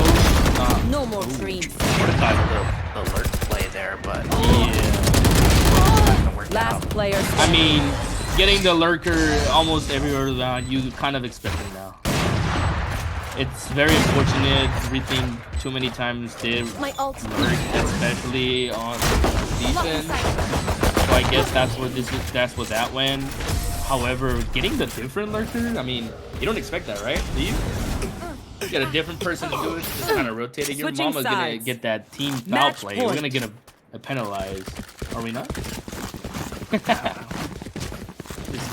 No more dreams. Mordecai with the alert play there, but Yeah. not gonna work Last out. player I standing. mean, getting the lurker almost every early round, you kind of expect it now. It's very unfortunate. Everything too many times did My ult. lurk, especially on defense. So I guess that's what that went. However, getting the different lurker, I mean, you don't expect that, right? Do you? You get a different person to do it, just kind of rotating. Your Switching mama's gonna sides. get that team foul Match play. point. We're gonna get a penalized. Are we not? I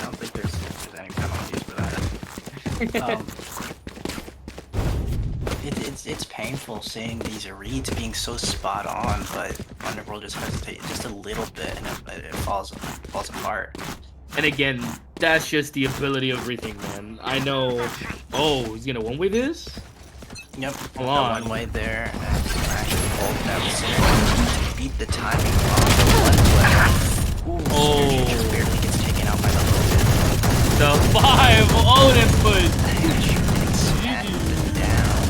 don't think there's any penalties for that. It's painful seeing these reads being so spot on, but Underworld just hesitates just a little bit and it falls apart. And again, that's just the ability of everything, man. I know. Oh, he's gonna one-way this? Yep, Hold on. one way there, and actually hold that was beat the timing on the one way. Ooh, Oh. Ginger barely gets taken out by the Logan. The 5 Odin push. Expanded down.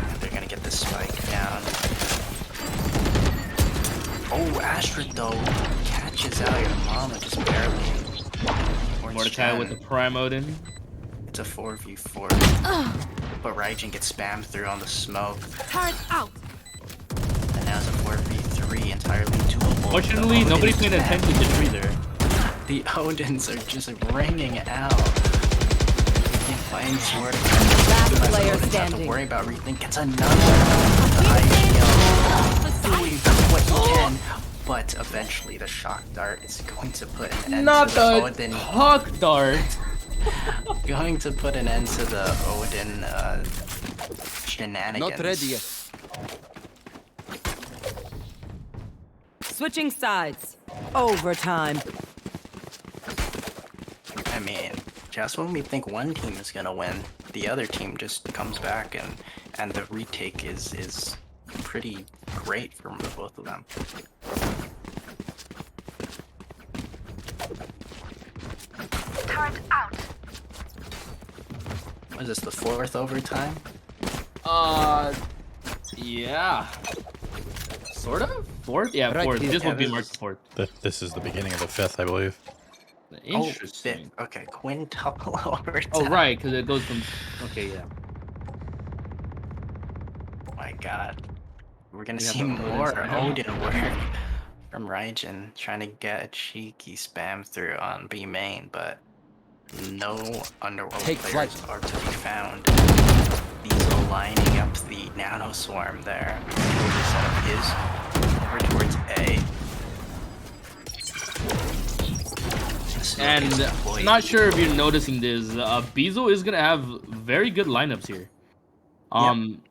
And they're gonna get the spike down. Oh, Astrid though catches out your mama just barely. Or Mordecai with the Prime Odin. It's a 4v4. But Raijin gets spammed through on the smoke. Turret out. And now it's a 4v3 entirely doable. Fortunately, The nobody Odin's paid back. attention to tree there. The Odins are just ringing out. Playing sword. Last Odins player have to standing. worry about rethink. Gets another IGL. Doing what he can. But eventually the shock dart is going to put an end Not to the the Odin. Hawk Dart. Going to put an end to the Odin shenanigans. Not ready yet. Switching sides. Overtime. I mean, just when we think one team is gonna win, the other team just comes back and the retake is pretty great for both of them. Turret out. Was this the 4th overtime? Yeah. Sort of? 4th? Yeah, Right 4th. here. This Yeah, would be this marked is- 4th. This is the beginning of the 5th, I believe. Interesting. Oh, 5th. Okay, quintuple overtime. Oh, right, because it goes from... Okay, yeah. Oh my god. We're gonna We have see the more Odin's Odin work from Raijin, trying to get a cheeky spam through on B main, but no Underworld Take players flight. are to be found. Beazle lining up the Nano Swarm there. The setup is over towards A. And I'm not sure if you're noticing this. Beazle is going to have very good lineups here.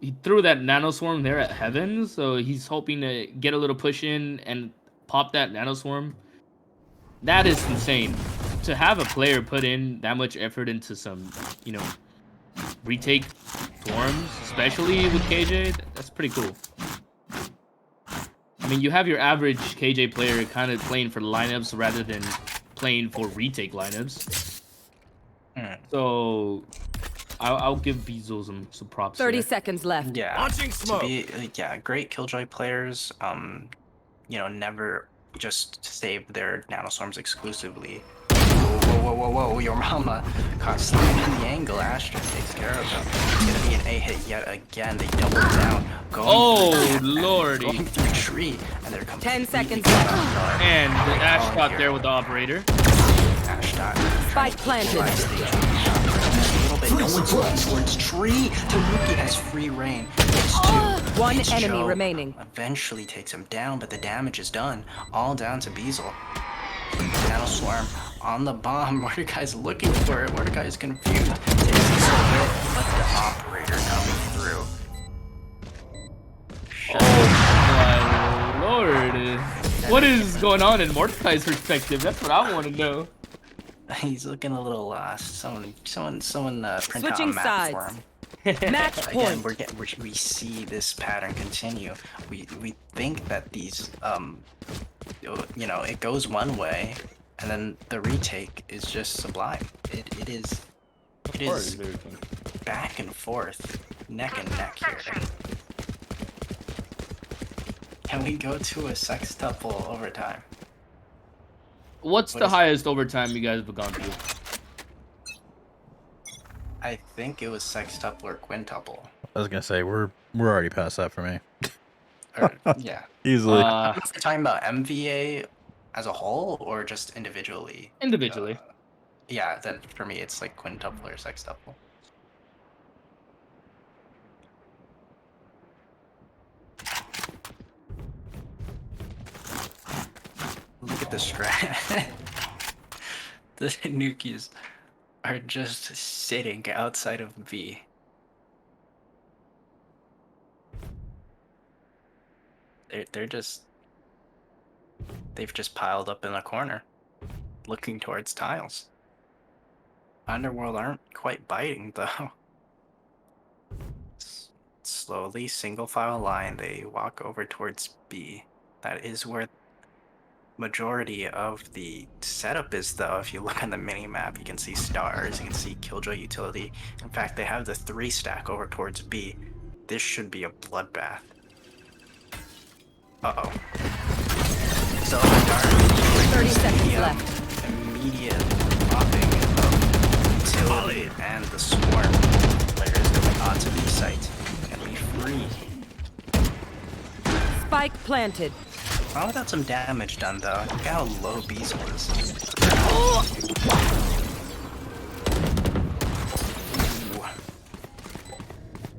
He threw that Nano Swarm there at Heaven, so he's hoping to get a little push in and pop that Nano Swarm. That is insane. To have a player put in that much effort into some, you know, retake swarms, especially with KJ, that's pretty cool. I mean, you have your average KJ player kind of playing for lineups rather than playing for retake lineups. So I'll give Beazle some props. 30 here. seconds left. Yeah, Launching smoke. to be yeah, great Killjoy players. You know, never just save their nanoswarms exclusively. Whoa! Your mama caught slamming the angle. Astra takes care of them. It's gonna be an A hit yet again. They double down. Oh lordy! Going through tree, and they're 10 seconds completely left. off guard. And the Great Ash call shot here. there with the operator. Ashdot. Spike planted. A little bit. No one's going towards tree. Tanuki has free reign. It's 2. One It's enemy Joe. remaining. Eventually takes him down, but the damage is done. All down to Beazle. Nano Swarm on the bomb. Mordecai's looking for it. Mordecai's confused. Takes a hit, but the operator coming through. Oh my lord! What is going on in Mordecai's perspective? That's what I want to know. He's looking a little lost. Someone print out a Switching map sides. for him. Match Again, point. we see this pattern continue. We think that these you know, it goes one way, and then the retake is just sublime. It is back and forth, neck and neck here. Can we go to a sextuple overtime? What's What the is- highest overtime you guys have gone through? I think it was sextuple or quintuple. I was gonna say we're already past that for me. Or, yeah. Easily. Are we talking about MVA as a whole or just individually? Individually. Yeah, then for me it's like quintuple or sextuple. Look at the strat. The Tanukis are just sitting outside of B. They've just piled up in a corner, looking towards tiles. Underworld aren't quite biting though. Slowly, single file line, they walk over towards B. That is where majority of the setup is though. If you look on the mini map, you can see stars, you can see Killjoy utility. In fact, they have the 3 stack over towards B. This should be a bloodbath. Uh-oh. So dark. 30 seconds left. Immediate popping of utility and the swarm players going onto B site can be free. Spike planted. Probably got some damage done though. Look how low Beazle is. Ooh.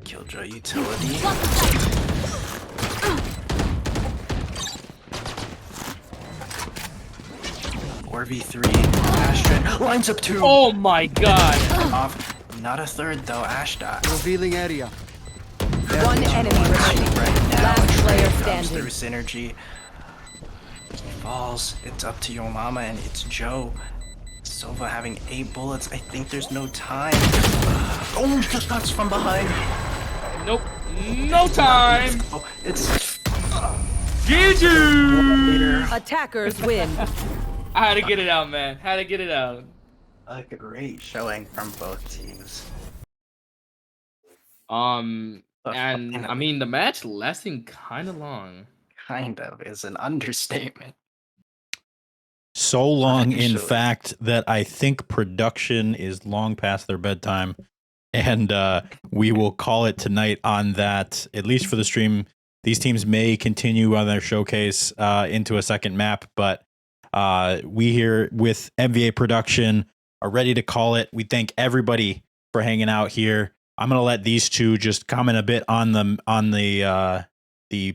Killjoy utility. 4v3. Ashtray lines up 2. Oh my god! Off. Not a third though. Ashdot. Revealing area. One enemy remaining. right now. Last Trey player comes standing. through synergy. Falls. It's up to your mama, and it's Joe. Sova having 8 bullets. I think there's no time. Oh, just nuts from behind. Nope. No time. Oh, it's GG. Attackers win. I had to get it out, man. Had to get it out. a great showing from both teams. But And I finally, mean, the match lasting kind of long. kind of is an understatement. So long, in Actually. fact, that I think production is long past their bedtime. And we will call it tonight on that, at least for the stream. These teams may continue on their showcase into a second map, but we here with MVA Production are ready to call it. We thank everybody for hanging out here. I'm going to let these two just comment a bit on the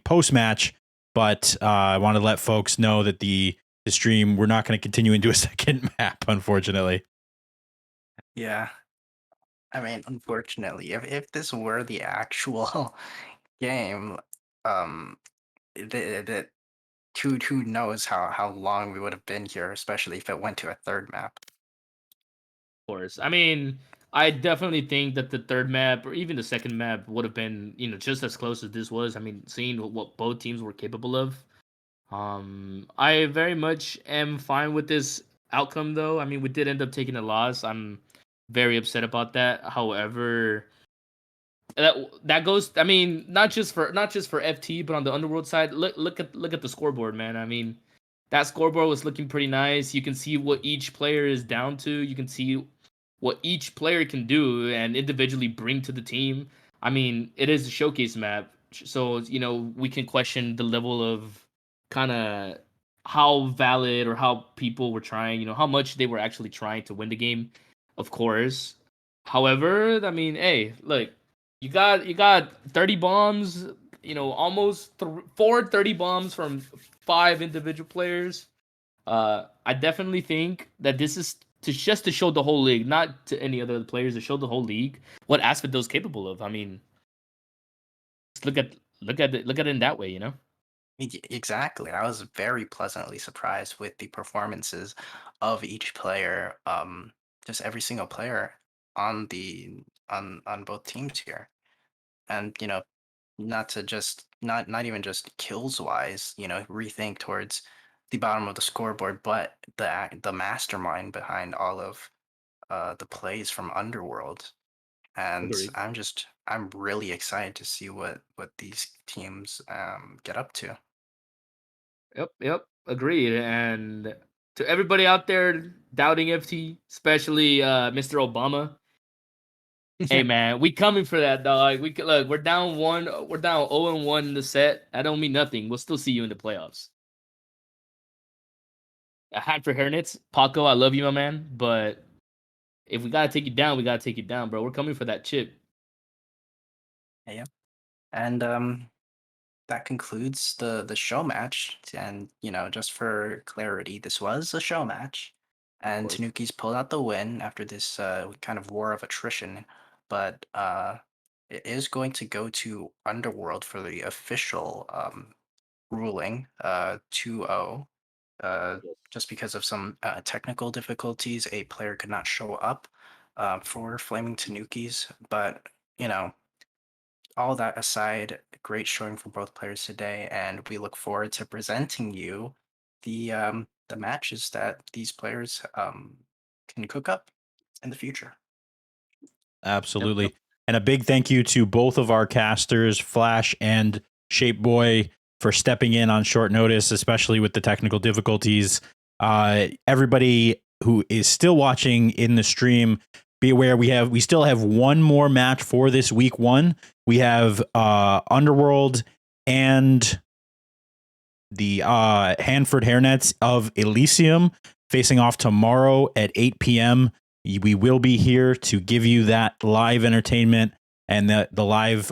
post match, but I want to let folks know that the stream, we're not going to continue into a second map, unfortunately. Yeah. I mean, unfortunately, if this were the actual game, that who knows how long we would have been here, especially if it went to a third map. Of course. I mean, I definitely think that the third map or even the second map would have been, just as close as this was. I mean, seeing what both teams were capable of. I very much am fine with this outcome, though. I mean, we did end up taking a loss. I'm very upset about that. However, that goes. I mean, not just for FT, but on the Underworld side, look at the scoreboard, man. I mean, that scoreboard was looking pretty nice. You can see what each player is down to. You can see what each player can do and individually bring to the team. I mean, it is a showcase map, so we can question the level of kind of how valid or how people were trying. How much they were actually trying to win the game. Of course. However, I mean, hey, look. You got 30 bombs, almost 30 bombs from 5 individual players. I definitely think that this is just to show the whole league, not to any other players, to show the whole league what Asphodel's capable of. I mean, look at it in that way. Exactly. I was very pleasantly surprised with the performances of each player. Just every single player on both teams here. And not to just not even just kills wise, rethink towards the bottom of the scoreboard, but the mastermind behind all of the plays from Underworld. And Agreed. I'm really excited to see what these teams get up to. Yep, agreed. And to everybody out there doubting FT, especially Mr. Obama. Hey man, we coming for that, dog. Look, we're down 0-1 in the set. That don't mean nothing. We'll still see you in the playoffs. A hat for Hernitz, Paco. I love you, my man. But if we gotta take you down, we gotta take you down, bro. We're coming for that chip. Yeah. And that concludes the show match. And just for clarity, this was a show match, and course. Tanukis pulled out the win after this kind of war of attrition. But it is going to go to Underworld for the official ruling, 2-0. Just because of some technical difficulties, a player could not show up for Flaming Tanukis. But all that aside, great showing from both players today, and we look forward to presenting you the matches that these players can cook up in the future. Absolutely. Yep. And a big thank you to both of our casters, Flash and Shape Boy, for stepping in on short notice, especially with the technical difficulties. Everybody who is still watching in the stream, be aware we still have one more match for this week 1. We have Underworld and the Hanford Hairnets of Elysium facing off tomorrow at 8 p.m. We will be here to give you that live entertainment and the live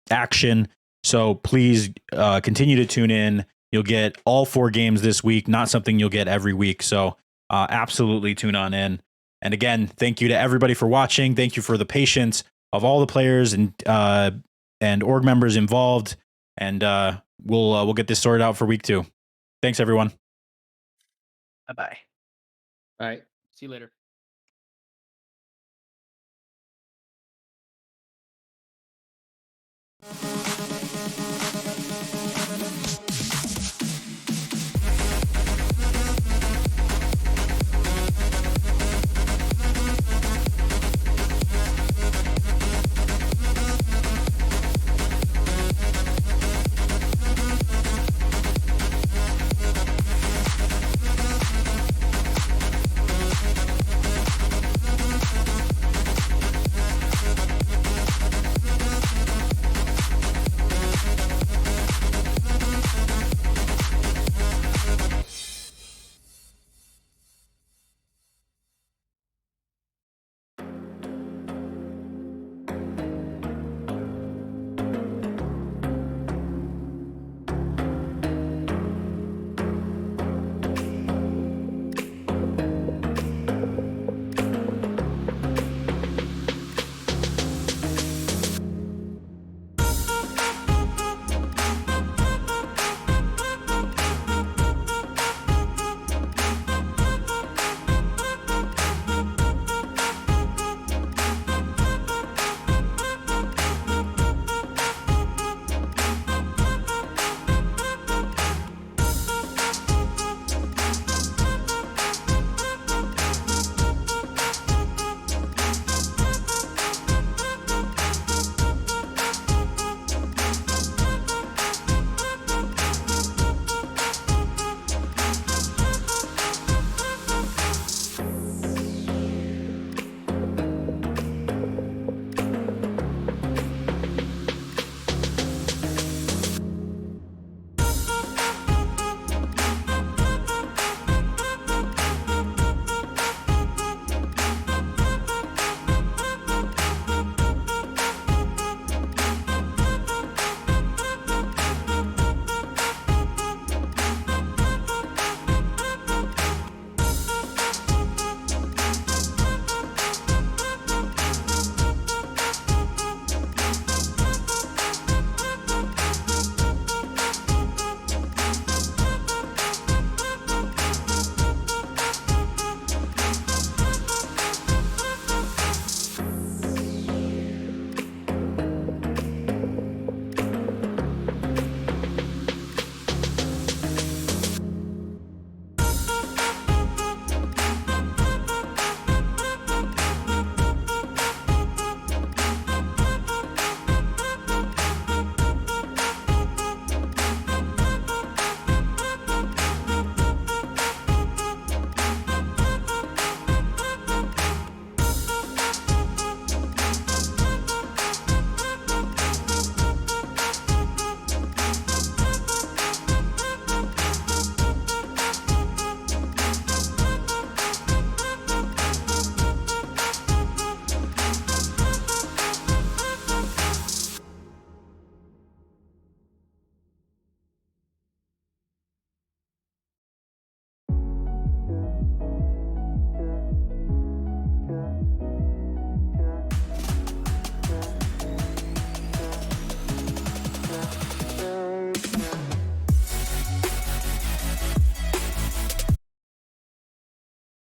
action. So please continue to tune in. You'll get all 4 games this week, not something you'll get every week. So absolutely tune on in. And again, thank you to everybody for watching. Thank you for the patience of all the players and and org members involved, and we'll get this sorted out for week 2. Thanks, everyone. Bye bye. All right. See you later.